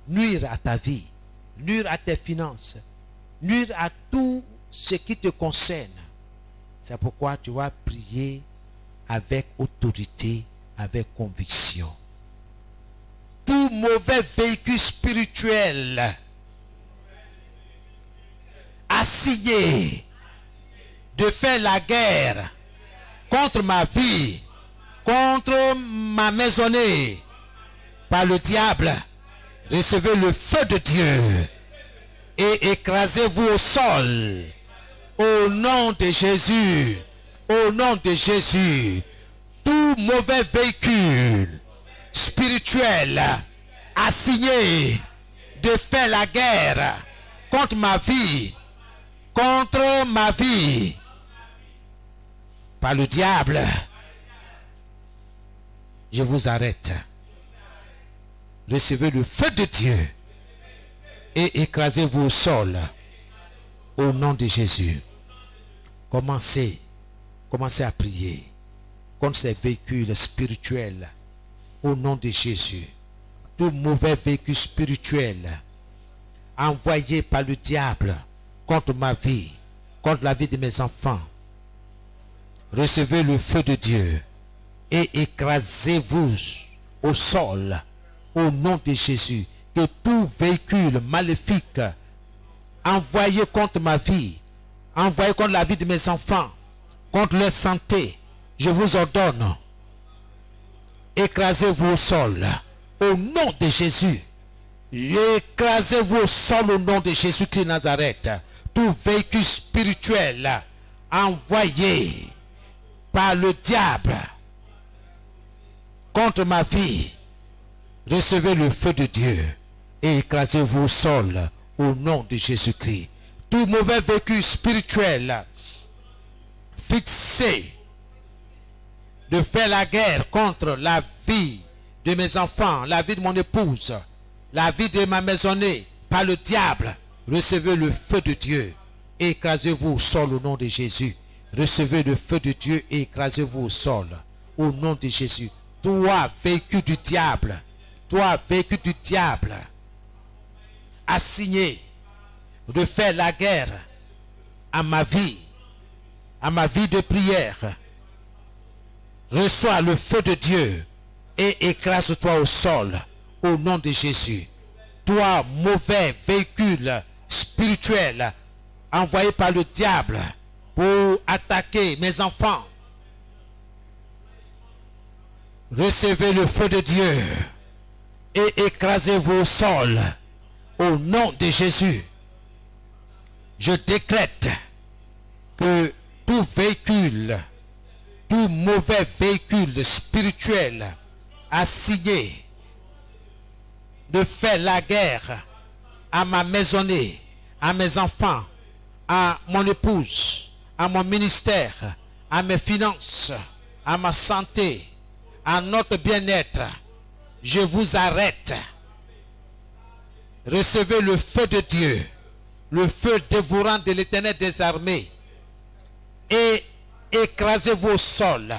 nuire à ta vie, nuire à tes finances, nuire à tout ce qui te concerne. C'est pourquoi tu vas prier avec autorité, avec conviction. Tout mauvais véhicule spirituel assigné de faire la guerre contre ma vie, contre ma maisonnée, par le diable, recevez le feu de Dieu et écrasez-vous au sol. Au nom de Jésus, au nom de Jésus, tout mauvais véhicule spirituel assigné de faire la guerre contre ma vie, par le diable, je vous arrête. Recevez le feu de Dieu et écrasez-vous au sol au nom de Jésus. Commencez à prier contre ces véhicules spirituels au nom de Jésus. Tout mauvais véhicule spirituel envoyé par le diable contre ma vie, contre la vie de mes enfants, recevez le feu de Dieu et écrasez-vous au sol au nom de Jésus. Que tout véhicule maléfique envoyé contre ma vie, envoyé contre la vie de mes enfants, contre leur santé, je vous ordonne, écrasez-vous au sol au nom de Jésus. Écrasez-vous au sol au nom de Jésus-Christ de Nazareth. Tout véhicule spirituel envoyé par le diable contre ma vie, recevez le feu de Dieu et écrasez-vous au sol au nom de Jésus-Christ. Tout mauvais véhicule spirituel fixé de faire la guerre contre la vie de mes enfants, la vie de mon épouse, la vie de ma maisonnée, par le diable, recevez le feu de Dieu et écrasez-vous au sol au nom de Jésus. Recevez le feu de Dieu et écrasez-vous au sol au nom de Jésus. Toi, véhicule du diable, assigné de faire la guerre à ma vie de prière, reçois le feu de Dieu et écrase-toi au sol au nom de Jésus. Toi, mauvais véhicule spirituel envoyé par le diable pour attaquer mes enfants, recevez le feu de Dieu et écrasez-vous au sol. Au nom de Jésus, je décrète que tout véhicule, tout mauvais véhicule spirituel assigné de faire la guerre à ma maisonnée, à mes enfants, à mon épouse, à mon ministère, à mes finances, à ma santé, à notre bien-être, je vous arrête. Recevez le feu de Dieu, le feu dévorant de l'Éternel des armées, et écrasez-vous au sol,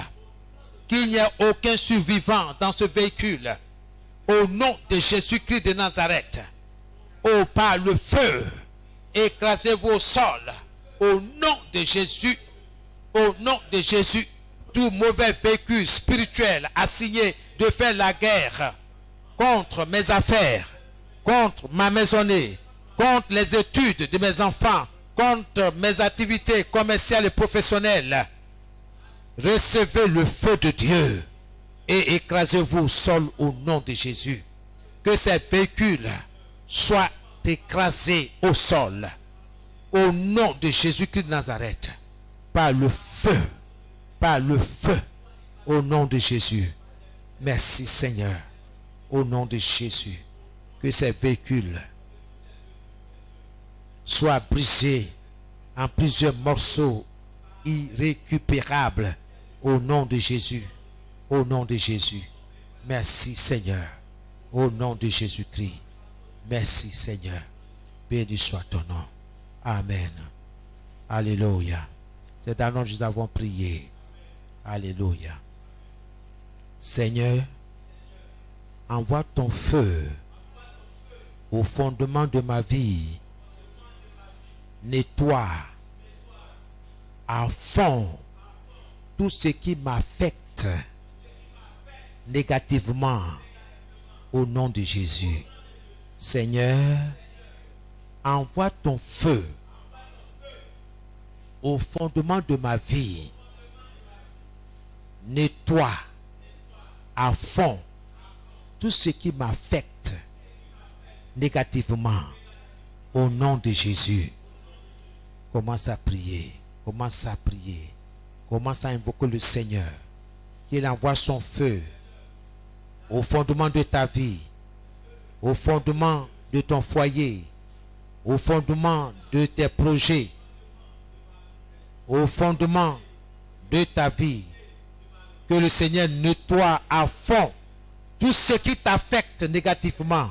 qu'il n'y ait aucun survivant dans ce véhicule. Au nom de Jésus-Christ de Nazareth, oh, par le feu, écrasez-vous au sol. Au nom de Jésus, au nom de Jésus, tout mauvais véhicule spirituel assigné de faire la guerre contre mes affaires, contre ma maisonnée, contre les études de mes enfants, contre mes activités commerciales et professionnelles, recevez le feu de Dieu et écrasez-vous au sol au nom de Jésus. Que ces véhicules soient écrasés au sol au nom de Jésus-Christ de Nazareth, par le feu, au nom de Jésus. Merci Seigneur, au nom de Jésus, que ces véhicules soient brisés en plusieurs morceaux irrécupérables au nom de Jésus, au nom de Jésus. Merci Seigneur, au nom de Jésus-Christ. Merci Seigneur, béni soit ton nom. Amen. Alléluia. C'est un nom que nous avons prié. Alléluia. Seigneur, envoie ton feu au fondement de ma vie. Nettoie à fond tout ce qui m'affecte négativement au nom de Jésus. Seigneur, envoie ton feu au fondement de ma vie. Nettoie à fond tout ce qui m'affecte négativement au nom de Jésus. Commence à prier, commence à prier, commence à invoquer le Seigneur, qu'il envoie son feu au fondement de ta vie, au fondement de ton foyer, au fondement de tes projets, au fondement de ta vie. Que le Seigneur nettoie à fond tout ce qui t'affecte négativement,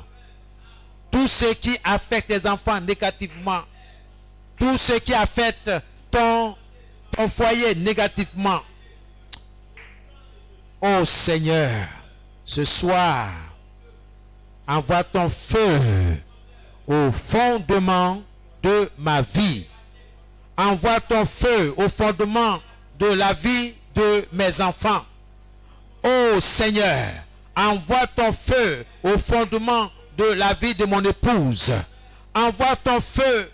tout ce qui affecte tes enfants négativement, tout ce qui affecte ton foyer négativement. Oh Seigneur, ce soir, envoie ton feu au fondement de ma vie. Envoie ton feu au fondement de la vie de mes enfants. Oh Seigneur, envoie ton feu au fondement de la vie de mon épouse. Envoie ton feu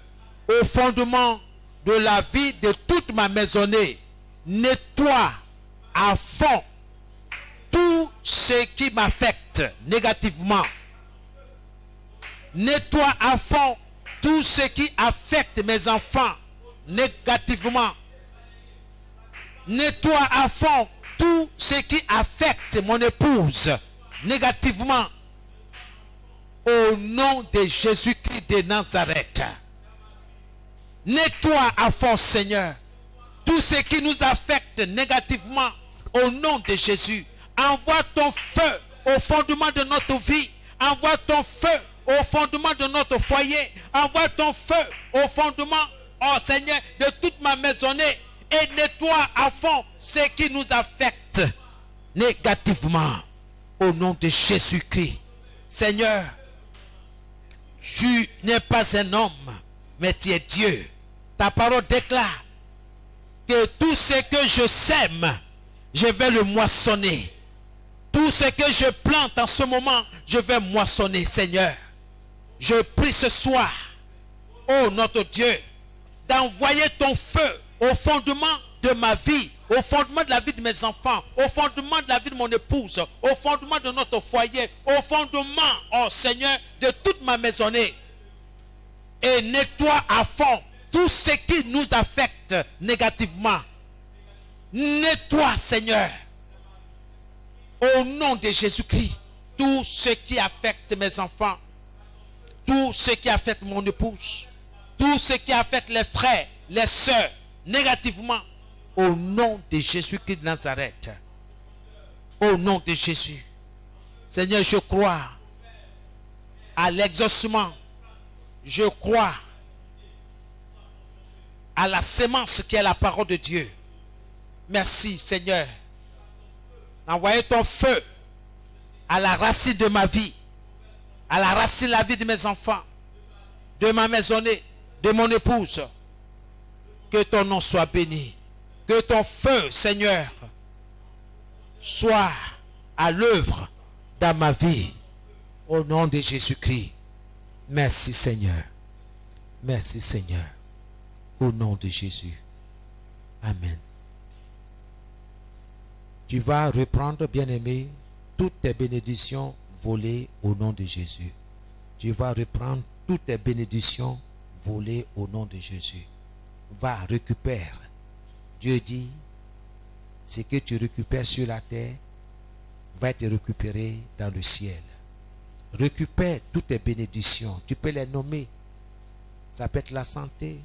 au fondement de la vie de toute ma maisonnée. Nettoie à fond tout ce qui m'affecte négativement. Nettoie à fond tout ce qui affecte mes enfants négativement. Nettoie à fond tout ce qui affecte mon épouse négativement. Au nom de Jésus-Christ de Nazareth. Nettoie à fond, Seigneur, tout ce qui nous affecte négativement. Au nom de Jésus. Envoie ton feu au fondement de notre vie. Envoie ton feu au fondement de notre foyer. Envoie ton feu au fondement, oh Seigneur, de toute ma maisonnée. Et nettoie à fond ce qui nous affecte négativement. Au nom de Jésus-Christ. Seigneur, tu n'es pas un homme, mais tu es Dieu. Ta parole déclare que tout ce que je sème, je vais le moissonner. Tout ce que je plante en ce moment, je vais moissonner, Seigneur. Je prie ce soir, ô notre Dieu, d'envoyer ton feu au fondement de ma vie, au fondement de la vie de mes enfants, au fondement de la vie de mon épouse, au fondement de notre foyer, au fondement, oh Seigneur, de toute ma maisonnée. Et nettoie à fond tout ce qui nous affecte négativement. Nettoie, Seigneur, au nom de Jésus-Christ, tout ce qui affecte mes enfants, tout ce qui affecte mon épouse, tout ce qui affecte les frères, les sœurs, négativement, au nom de Jésus-Christ de Nazareth. Au nom de Jésus. Seigneur, je crois à l'exaucement. Je crois à la sémence qui est la parole de Dieu. Merci, Seigneur. Envoyez ton feu à la racine de ma vie, à la racine de la vie de mes enfants, de ma maisonnée, de mon épouse. Que ton nom soit béni. Que ton feu, Seigneur, soit à l'œuvre dans ma vie. Au nom de Jésus-Christ. Merci, Seigneur. Merci, Seigneur. Au nom de Jésus. Amen. Tu vas reprendre, bien-aimé, toutes tes bénédictions volées au nom de Jésus. Tu vas reprendre toutes tes bénédictions volées au nom de Jésus. Va, récupère. Dieu dit, ce que tu récupères sur la terre va être récupéré dans le ciel. Récupère toutes tes bénédictions. Tu peux les nommer. Ça peut être la santé,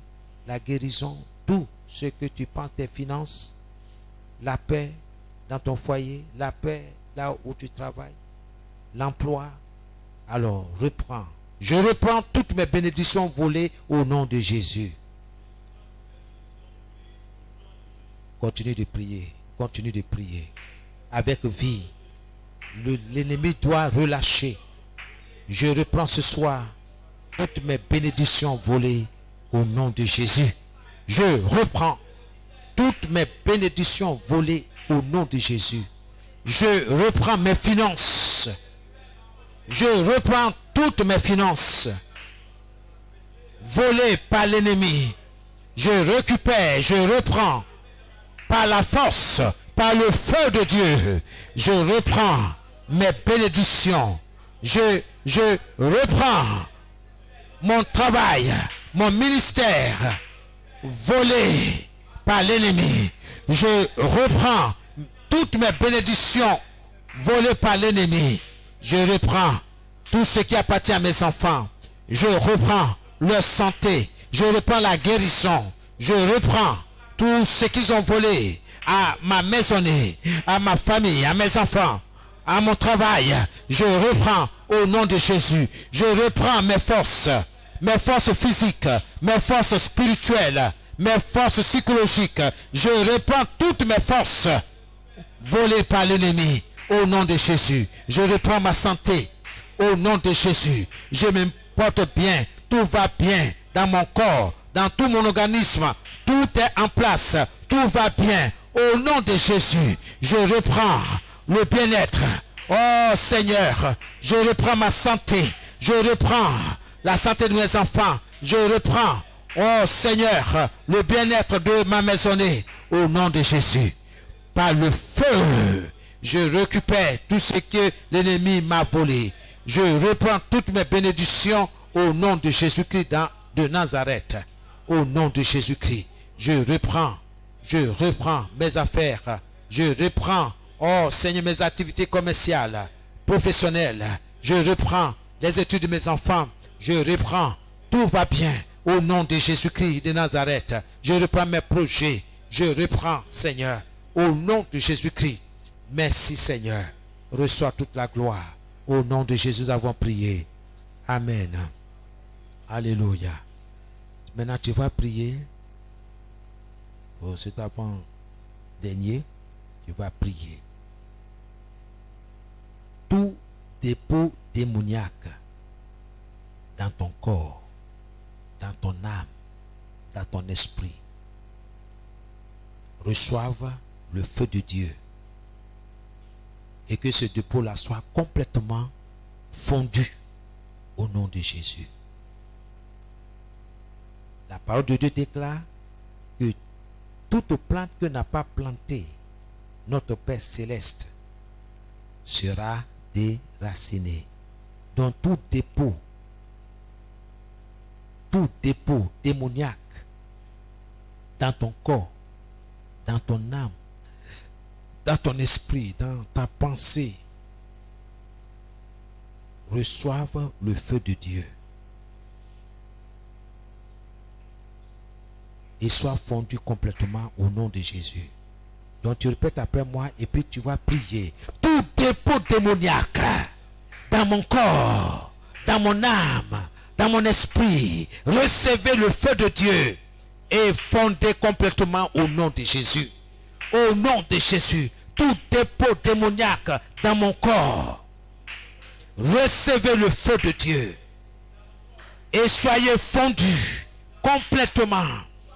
la guérison, tout ce que tu penses, tes finances, la paix dans ton foyer, la paix là où tu travailles, l'emploi. Alors, reprends. Je reprends toutes mes bénédictions volées au nom de Jésus. Continue de prier. Continue de prier. Avec vie. L'ennemi doit relâcher. Je reprends ce soir toutes mes bénédictions volées au nom de Jésus. Je reprends toutes mes bénédictions volées au nom de Jésus. Je reprends mes finances. Je reprends toutes mes finances volées par l'ennemi. Je récupère, je reprends par la force, par le feu de Dieu. Je reprends mes bénédictions. Je reprends mon travail, mon ministère volé par l'ennemi. Je reprends toutes mes bénédictions volées par l'ennemi. Je reprends tout ce qui appartient à mes enfants. Je reprends leur santé. Je reprends la guérison. Je reprends tout ce qu'ils ont volé à ma maisonnée, à ma famille, à mes enfants, à mon travail. Je reprends au nom de Jésus. Je reprends mes forces physiques, mes forces spirituelles, mes forces psychologiques. Je reprends toutes mes forces volées par l'ennemi au nom de Jésus. Je reprends ma santé au nom de Jésus. Je me porte bien, tout va bien dans mon corps, dans tout mon organisme. Tout est en place, tout va bien au nom de Jésus. Je reprends le bien-être. Oh Seigneur, je reprends ma santé. Je reprends la santé de mes enfants. Je reprends, oh Seigneur, le bien-être de ma maisonnée au nom de Jésus. Par le feu, je récupère tout ce que l'ennemi m'a volé. Je reprends toutes mes bénédictions au nom de Jésus-Christ de Nazareth. Au nom de Jésus-Christ, je reprends mes affaires. Je reprends, oh Seigneur, mes activités commerciales, professionnelles. Je reprends les études de mes enfants. Je reprends, tout va bien au nom de Jésus-Christ de Nazareth. Je reprends mes projets. Je reprends, Seigneur, au nom de Jésus-Christ. Merci, Seigneur. Reçois toute la gloire. Au nom de Jésus, nous avons prié. Amen. Alléluia. Maintenant, tu vas prier. Pour cet avant-dernier, tu vas prier. Tout dépôt démoniaque dans ton corps, dans ton âme, dans ton esprit, reçoive le feu de Dieu. Et que ce dépôt-là soit complètement fondu au nom de La parole de Dieu déclare que toute plante que n'a pas plantée notre Père céleste sera déracinée. Donc tout dépôt démoniaque dans ton corps, dans ton âme, dans ton esprit, dans ta pensée, reçoivent le feu de Dieu et soient fondus complètement au nom de Jésus. Donc tu répètes après moi et puis tu vas prier. Tout dépôt démoniaque dans mon corps, dans mon âme, dans mon esprit, recevez le feu de Dieu et fondez complètement au nom de Jésus. Au nom de Jésus, tout dépôt démoniaque dans mon corps, recevez le feu de Dieu et soyez fondus complètement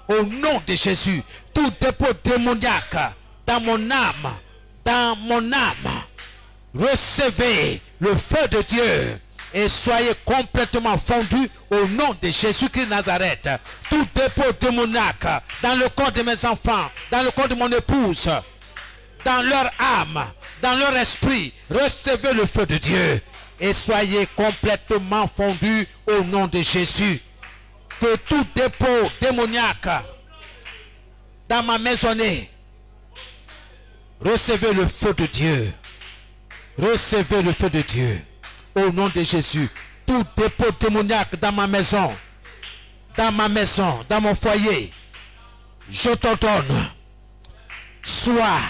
au nom de Jésus. Tout dépôt démoniaque dans mon âme, recevez le feu de Dieu et soyez complètement fondus au nom de Jésus-Christ de Nazareth. Tout dépôt démoniaque dans le corps de mes enfants, dans le corps de mon épouse, dans leur âme, dans leur esprit, recevez le feu de Dieu et soyez complètement fondus au nom de Jésus. Que tout dépôt démoniaque dans ma maisonnée, recevez le feu de Dieu. Recevez le feu de Dieu. Au nom de Jésus. Tout dépôt démoniaque dans ma maison, dans mon foyer, je t'ordonne, soit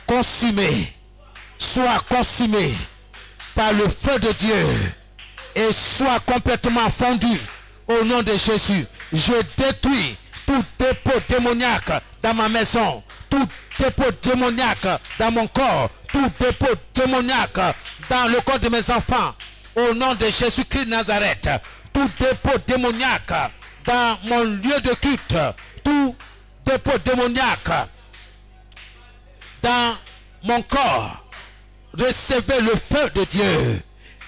consumé par le feu de Dieu et soit complètement fondu au nom de Jésus. Je détruis tout dépôt démoniaque dans ma maison, tout dépôt démoniaque dans mon corps, tout dépôt démoniaque dans le corps de mes enfants, au nom de Jésus-Christ de Nazareth. Tout dépôt démoniaque dans mon lieu de culte, tout dépôt démoniaque dans mon corps, recevez le feu de Dieu.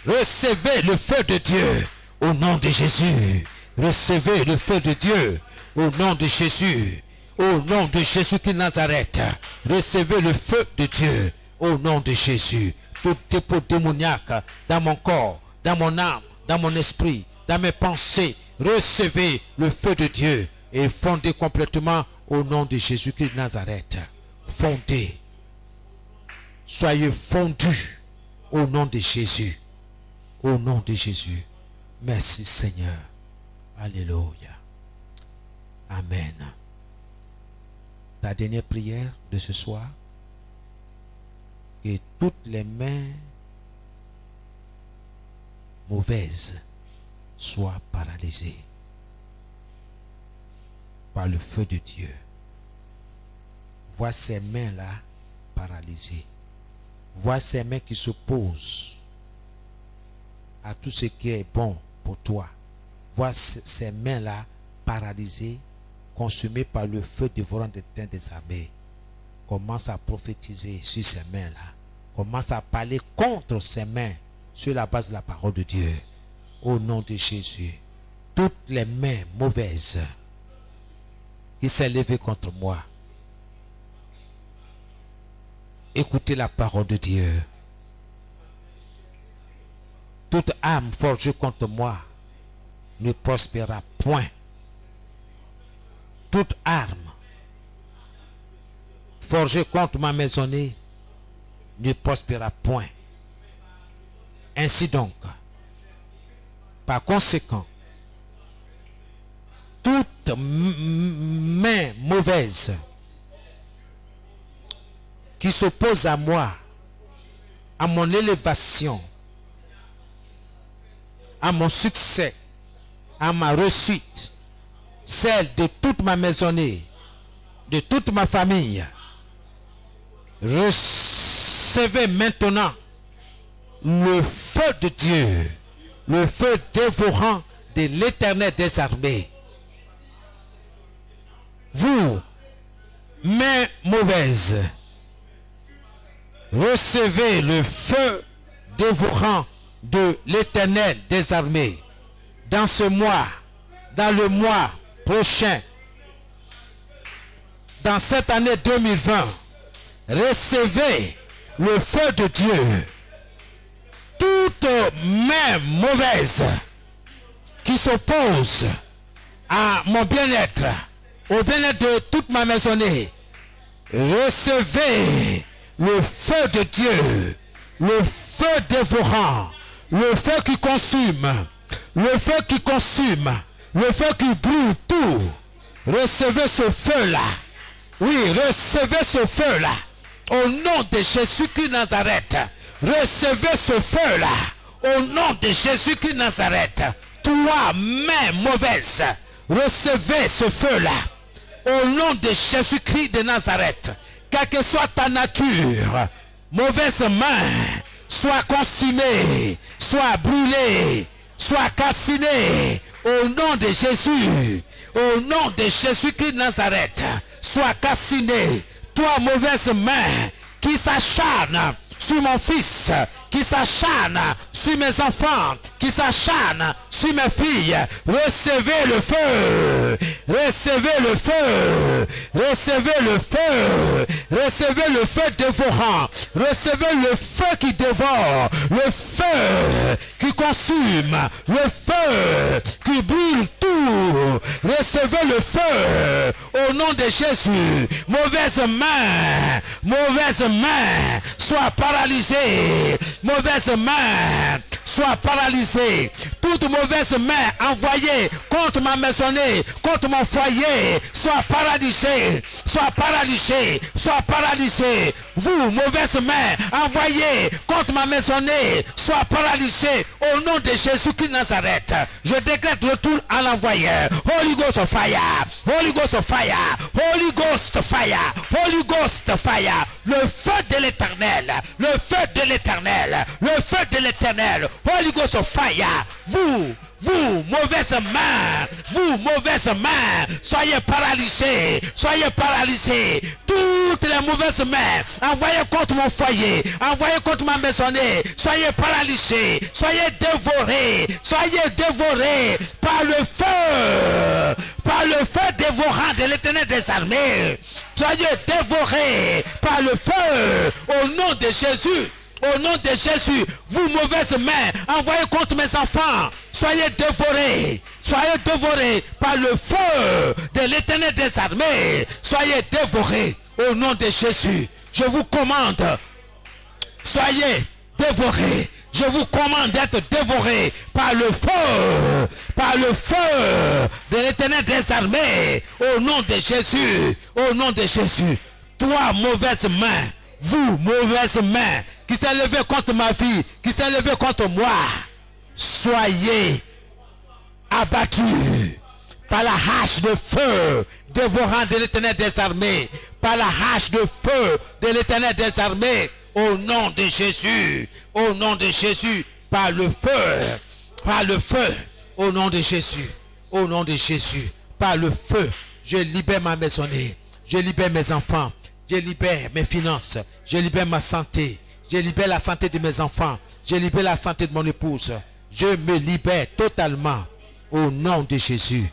Recevez le feu de Dieu au nom de Jésus. Recevez le feu de Dieu au nom de Jésus. Au nom de Jésus-Christ de Nazareth, recevez le feu de Dieu au nom de Jésus. Tout dépôt démoniaque dans mon corps, dans mon âme, dans mon esprit, dans mes pensées, recevez le feu de Dieu et fondez complètement au nom de Jésus-Christ de Nazareth. Fondez. Soyez fondus au nom de Jésus. Au nom de Jésus. Merci Seigneur. Alléluia. Amen. Ta dernière prière de ce soir, que toutes les mains mauvaises soient paralysées par le feu de Dieu. Vois ces mains-là paralysées. Vois ces mains qui s'opposent à tout ce qui est bon pour toi. Vois ces mains-là paralysées, consumées par le feu dévorant des teintes des armées. Commence à prophétiser sur ces mains-là. Commence à parler contre ces mains sur la base de la parole de Dieu. Au nom de Jésus, toutes les mains mauvaises qui s'est levée contre moi, écoutez la parole de Dieu. Toute âme forgée contre moi ne prospérera point. Toute arme forgée contre ma maisonnée ne prospérera point. Ainsi donc, par conséquent, toute main mauvaise qui s'oppose à moi, à mon élévation, à mon succès, à ma réussite, celle de toute ma maisonnée, de toute ma famille, recevez maintenant le feu de Dieu, le feu dévorant de l'Éternel des armées. Vous, mains mauvaises, recevez le feu dévorant de l'Éternel des armées. Dans ce mois, dans le mois prochain, dans cette année 2020, recevez le feu de Dieu. Toute main mauvaise qui s'oppose à mon bien-être, au bien-être de toute ma maisonnée, recevez le feu de Dieu, le feu dévorant, le feu qui consume, le feu qui consume, le feu qui brûle tout. Recevez ce feu-là. Oui, recevez ce feu-là. Au nom de Jésus-Christ Nazareth. Recevez ce feu-là. Au nom de Jésus-Christ Nazareth. Toi, main mauvaise, recevez ce feu-là. Au nom de Jésus-Christ de Nazareth. Quelle que soit ta nature, mauvaise main, soit consumée, soit brûlée, soit calcinée. Au nom de Jésus. Au nom de Jésus-Christ de Nazareth. Sois calciné. Toi, mauvaise main, qui s'acharne sur mon fils, qui s'acharne sur mes enfants, qui s'acharne sur mes filles, recevez le feu, recevez le feu, recevez le feu, recevez le feu dévorant, recevez le feu qui dévore, le feu qui consume, le feu qui brûle tout, recevez le feu au nom de Jésus. Mauvaise main, sois paralysée, mauvaise main, sois paralysée. Toute mauvaise main envoyée contre ma maisonnée, contre mon foyer, sois paralysée, sois paralysée, sois paralysée. Vous, mauvaise main envoyée contre ma maisonnée, sois paralysée au nom de Jésus-Christ Nazareth. Je décrète retour à l'envoyeur. Holy Ghost of fire, Holy Ghost of fire, Holy Ghost of fire, Holy Ghost of fire. Le feu de l'éternel, le feu de l'éternel, le feu de l'éternel. Holy Ghost of fire. Vous, mauvaise main, soyez paralysés, soyez paralysés. Toutes les mauvaises mains envoyées contre mon foyer, envoyées contre ma maisonnée, soyez paralysés, soyez dévorés par le feu dévorant de l'éternel des armées. Soyez dévorés par le feu au nom de Jésus. Au nom de Jésus, vous mauvaises mains, envoyez contre mes enfants, soyez dévorés par le feu de l'éternel des armées, soyez dévorés au nom de Jésus. Je vous commande, soyez dévorés. Je vous commande d'être dévorés par le feu de l'éternel des armées, au nom de Jésus, au nom de Jésus. Toi, mauvaise main, vous, mauvaise main, qui s'est levé contre ma vie, qui s'est levé contre moi, soyez abattus par la hache de feu dévorant de l'éternel des armées, par la hache de feu de l'éternel des armées, au nom de Jésus, au nom de Jésus, par le feu, au nom de Jésus, au nom de Jésus, par le feu, je libère ma maisonnée, je libère mes enfants, je libère mes finances, je libère ma santé, je libère la santé de mes enfants, je libère la santé de mon épouse, je me libère totalement au nom de Jésus,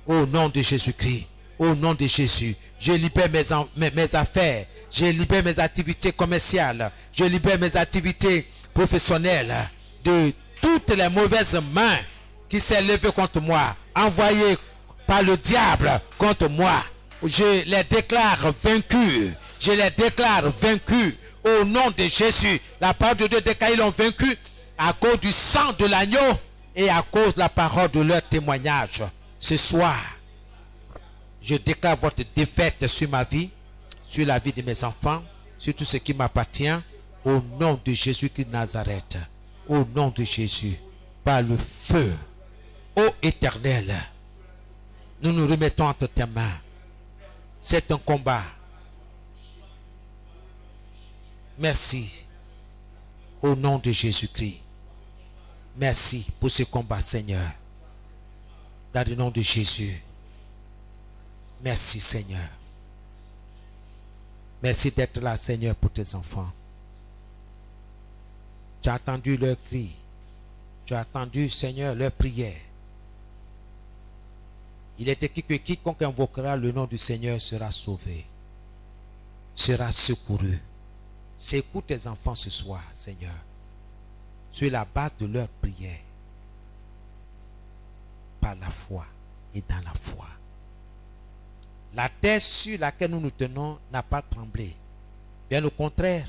au nom de Jésus-Christ, au nom de Jésus. Je libère mes affaires, je libère mes activités commerciales, je libère mes activités professionnelles de toutes les mauvaises mains qui s'est levées contre moi, envoyées par le diable contre moi. Je les déclare vaincus. Je les déclare vaincus au nom de Jésus. La parole de Dieu déclare qu'ils l'ont vaincu à cause du sang de l'agneau et à cause de la parole de leur témoignage. Ce soir, je déclare votre défaite sur ma vie, sur la vie de mes enfants, sur tout ce qui m'appartient, au nom de Jésus-Christ de Nazareth. Au nom de Jésus, par le feu, ô Éternel, nous nous remettons entre tes mains. C'est un combat. Merci. Au nom de Jésus-Christ. Merci pour ce combat, Seigneur. Dans le nom de Jésus. Merci, Seigneur. Merci d'être là, Seigneur, pour tes enfants. Tu as entendu leurs cris. Tu as entendu, Seigneur, leurs prières. Il est écrit que quiconque invoquera le nom du Seigneur sera sauvé. sera secouru. Secoue tes enfants ce soir, Seigneur, sur la base de leur prière, par la foi et dans la foi. La terre sur laquelle nous nous tenons n'a pas tremblé. Bien au contraire,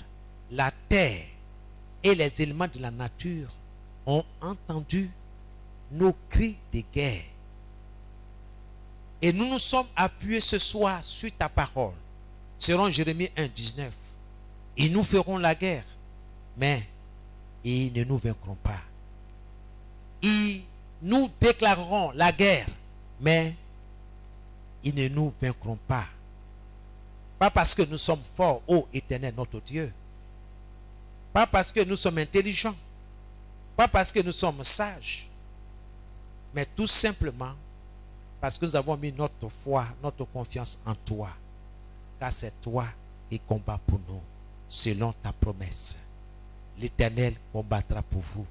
la terre et les éléments de la nature ont entendu nos cris de guerre. Et nous nous sommes appuyés ce soir sur ta parole. Selon Jérémie 1, 19. Ils nous feront la guerre, mais ils ne nous vaincront pas. Ils nous déclareront la guerre, mais ils ne nous vaincront pas. Pas parce que nous sommes forts, ô Éternel notre Dieu. Pas parce que nous sommes intelligents. Pas parce que nous sommes sages. Mais tout simplement parce que nous avons mis notre foi, notre confiance en toi. Car c'est toi qui combats pour nous, selon ta promesse. L'Éternel combattra pour vous.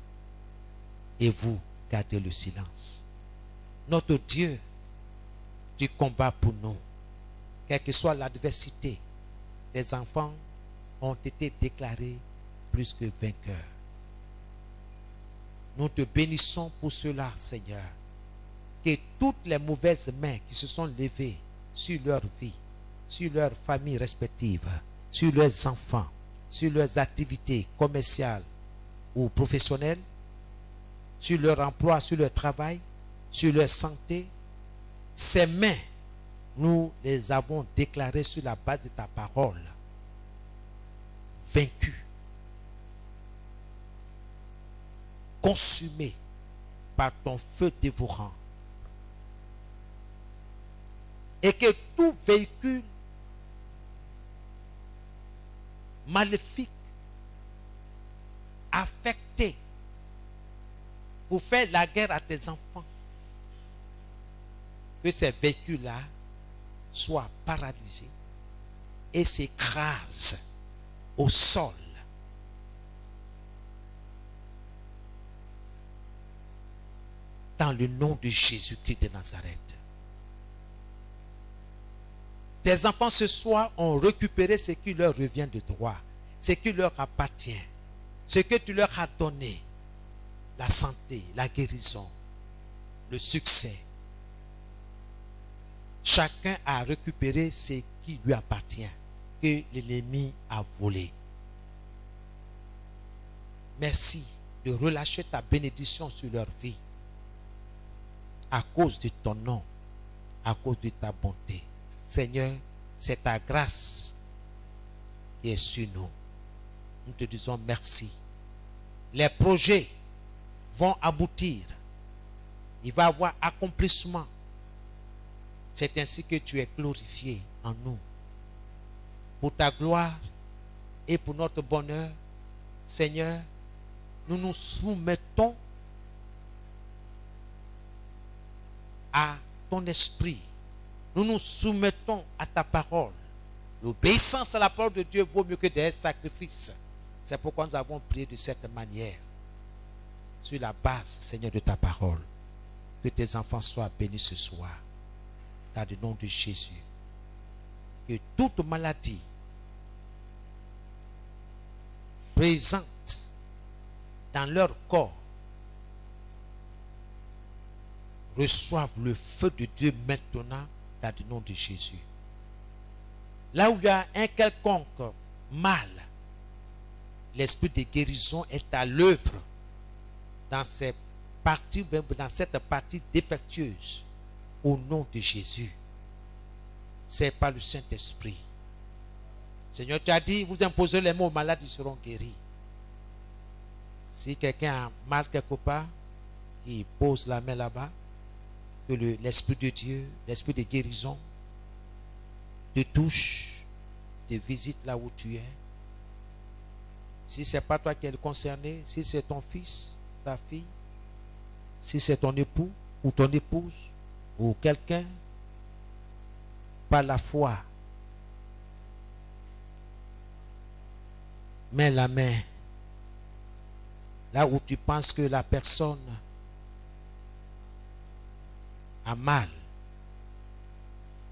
Et vous, gardez le silence. Notre Dieu, tu combats pour nous. Quelle que soit l'adversité, les enfants ont été déclarés plus que vainqueurs. Nous te bénissons pour cela, Seigneur. Que toutes les mauvaises mains qui se sont levées sur leur vie, sur leurs familles respectives, sur leurs enfants, sur leurs activités commerciales ou professionnelles, sur leur emploi, sur leur travail, sur leur santé, ces mains, nous les avons déclarées sur la base de ta parole, vaincues, consumées par ton feu dévorant. Et que tout véhicule maléfique, affecté pour faire la guerre à tes enfants, que ces véhicules-là soient paralysés et s'écrasent au sol. Dans le nom de Jésus-Christ de Nazareth. Tes enfants ce soir ont récupéré ce qui leur revient de droit, ce qui leur appartient, ce que tu leur as donné, la santé, la guérison, le succès. Chacun a récupéré ce qui lui appartient, que l'ennemi a volé. Merci de relâcher ta bénédiction sur leur vie, à cause de ton nom, à cause de ta bonté. Seigneur, c'est ta grâce qui est sur nous. Nous te disons merci. Les projets vont aboutir. Il va y avoir accomplissement. C'est ainsi que tu es glorifié en nous. Pour ta gloire et pour notre bonheur, Seigneur, nous nous soumettons à ton esprit. Nous nous soumettons à ta parole. L'obéissance à la parole de Dieu vaut mieux que des sacrifices. C'est pourquoi nous avons prié de cette manière. Sur la base, Seigneur, de ta parole. Que tes enfants soient bénis ce soir. Dans le nom de Jésus. Que toute maladie présente dans leur corps reçoivent le feu de Dieu maintenant dans le nom de Jésus. Là où il y a un quelconque mal, l'esprit de guérison est à l'œuvre dans cette partie défectueuse au nom de Jésus. C'est par le Saint-Esprit. Seigneur, tu as dit, vous imposerez les mots aux malades, ils seront guéris. Si quelqu'un a mal quelque part, il pose la main là-bas, que l'Esprit de Dieu, l'Esprit de guérison, te touche, te visite là où tu es. Si ce n'est pas toi qui es le concerné, si c'est ton fils, ta fille, si c'est ton époux ou ton épouse, ou quelqu'un, par la foi, mets la main là où tu penses que la personne a mal.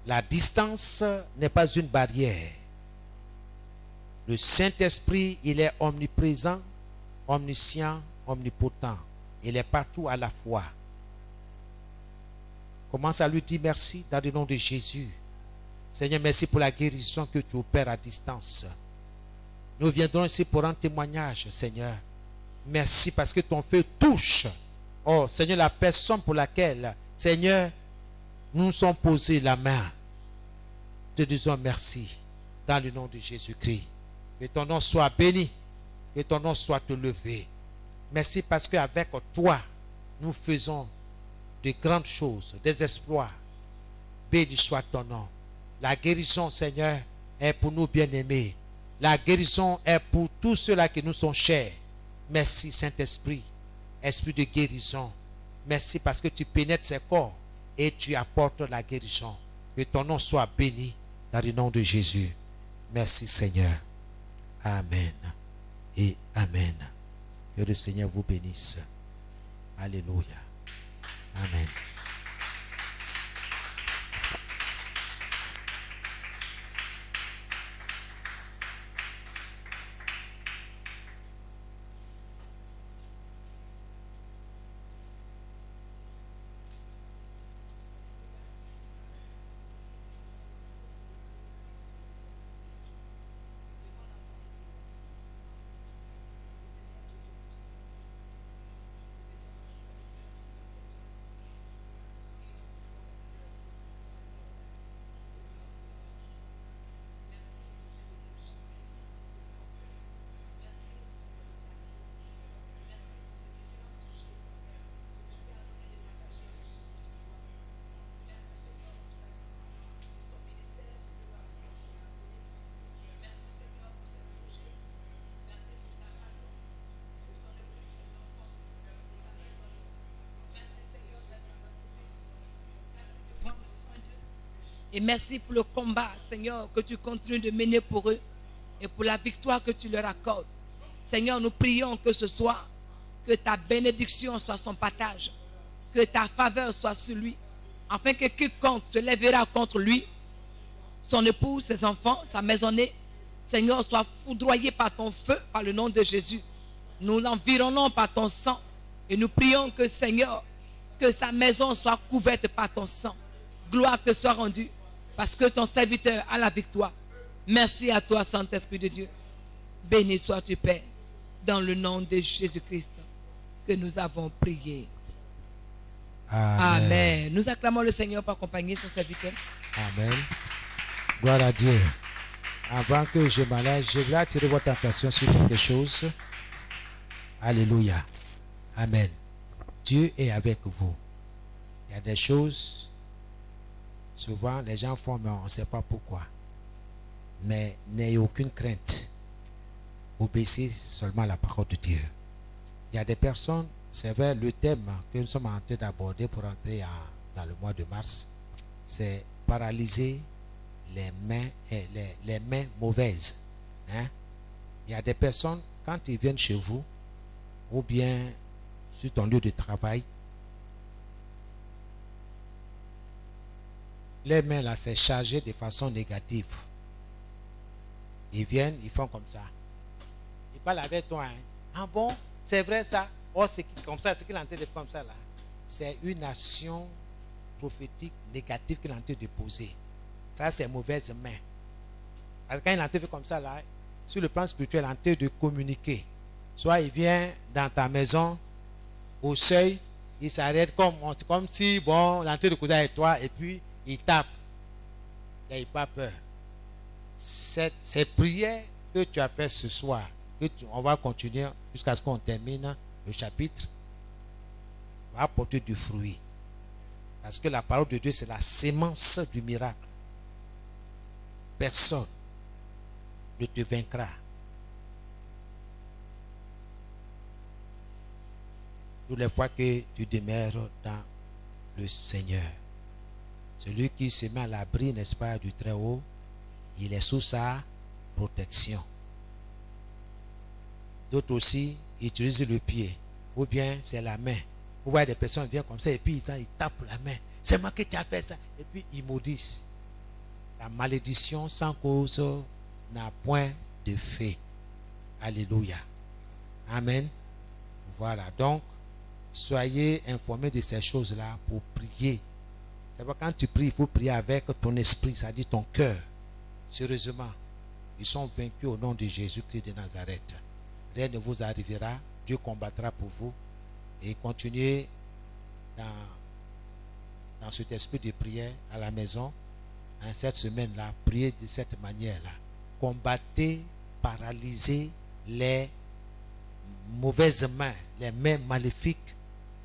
La distance n'est pas une barrière. Le Saint-Esprit, il est omniprésent, omniscient, omnipotent. Il est partout à la fois. Commence à lui dire merci dans le nom de Jésus. Seigneur, merci pour la guérison que tu opères à distance. Nous viendrons ici pour un témoignage, Seigneur. Merci parce que ton feu touche. Oh, Seigneur, la personne pour laquelle, Seigneur, nous nous sommes posés la main. Te disons merci dans le nom de Jésus-Christ. Que ton nom soit béni. Que ton nom soit élevé. Merci parce qu'avec toi, nous faisons de grandes choses, des exploits. Béni soit ton nom. La guérison, Seigneur, est pour nous bien-aimés. La guérison est pour tous ceux-là qui nous sont chers. Merci, Saint-Esprit, Esprit de guérison. Merci parce que tu pénètres ces corps et tu apportes la guérison. Que ton nom soit béni dans le nom de Jésus. Merci, Seigneur. Amen et Amen. Que le Seigneur vous bénisse. Alléluia. Amen. Et merci pour le combat, Seigneur, que tu continues de mener pour eux et pour la victoire que tu leur accordes. Seigneur, nous prions que ce soir, que ta bénédiction soit son partage, que ta faveur soit sur lui, afin que quiconque se lèvera contre lui, son épouse, ses enfants, sa maisonnée, Seigneur, soit foudroyé par ton feu, par le nom de Jésus. Nous l'environnons par ton sang et nous prions que, Seigneur, que sa maison soit couverte par ton sang. Gloire te soit rendue. Parce que ton serviteur a la victoire. Merci à toi, Saint-Esprit de Dieu. Béni sois-tu, Père, dans le nom de Jésus-Christ que nous avons prié. Amen. Amen. Nous acclamons le Seigneur pour accompagner son serviteur. Amen. Gloire à Dieu. Avant que je m'allège, je vais attirer votre attention sur quelque chose. Alléluia. Amen. Dieu est avec vous. Il y a des choses. Souvent, les gens font, mais on ne sait pas pourquoi. Mais n'ayez aucune crainte. Obéissez seulement à la parole de Dieu. Il y a des personnes, c'est vrai, le thème que nous sommes en train d'aborder pour entrer dans le mois de mars, c'est paralyser les mains mauvaises. Hein? Il y a des personnes, quand ils viennent chez vous, ou bien sur ton lieu de travail, les mains là, c'est chargé de façon négative. Ils viennent, ils font comme ça. Ils parlent avec toi. Hein. Ah bon, c'est vrai ça? Oh, c'est comme ça, c'est qu'il est en train de faire comme ça là. C'est une action prophétique négative qu'il est en train de poser. Ça, c'est mauvaise main. Parce que quand il est en train de faire comme ça là, sur le plan spirituel, il est en train de communiquer. Soit il vient dans ta maison, au seuil, il s'arrête comme si, bon, il est en train de causer avec toi, et puis il tape. Il n'a pas peur. Ces prières que tu as fait ce soir, on va continuer jusqu'à ce qu'on termine le chapitre, va apporter du fruit. Parce que la parole de Dieu, c'est la sémence du miracle. Personne ne te vaincra. Toutes les fois que tu demeures dans le Seigneur. Celui qui se met à l'abri, n'est-ce pas, du Très-Haut, il est sous sa protection. D'autres aussi utilisent le pied, ou bien c'est la main. Vous voyez des personnes viennent comme ça et puis ils tapent la main. C'est moi qui t'ai fait ça. Et puis ils maudissent. La malédiction sans cause n'a point de fées. Alléluia. Amen. Voilà. Donc, soyez informés de ces choses-là pour prier. C'est pas quand tu pries, il faut prier avec ton esprit, c'est-à-dire ton cœur. Sérieusement. Ils sont vaincus au nom de Jésus-Christ de Nazareth. Rien ne vous arrivera. Dieu combattra pour vous. Et continuez dans cet esprit de prière à la maison. Cette semaine-là, priez de cette manière-là. Combattez, paralysez les mauvaises mains, les mains maléfiques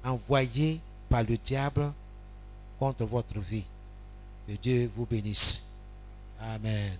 envoyées par le diable contre votre vie. Que Dieu vous bénisse. Amen.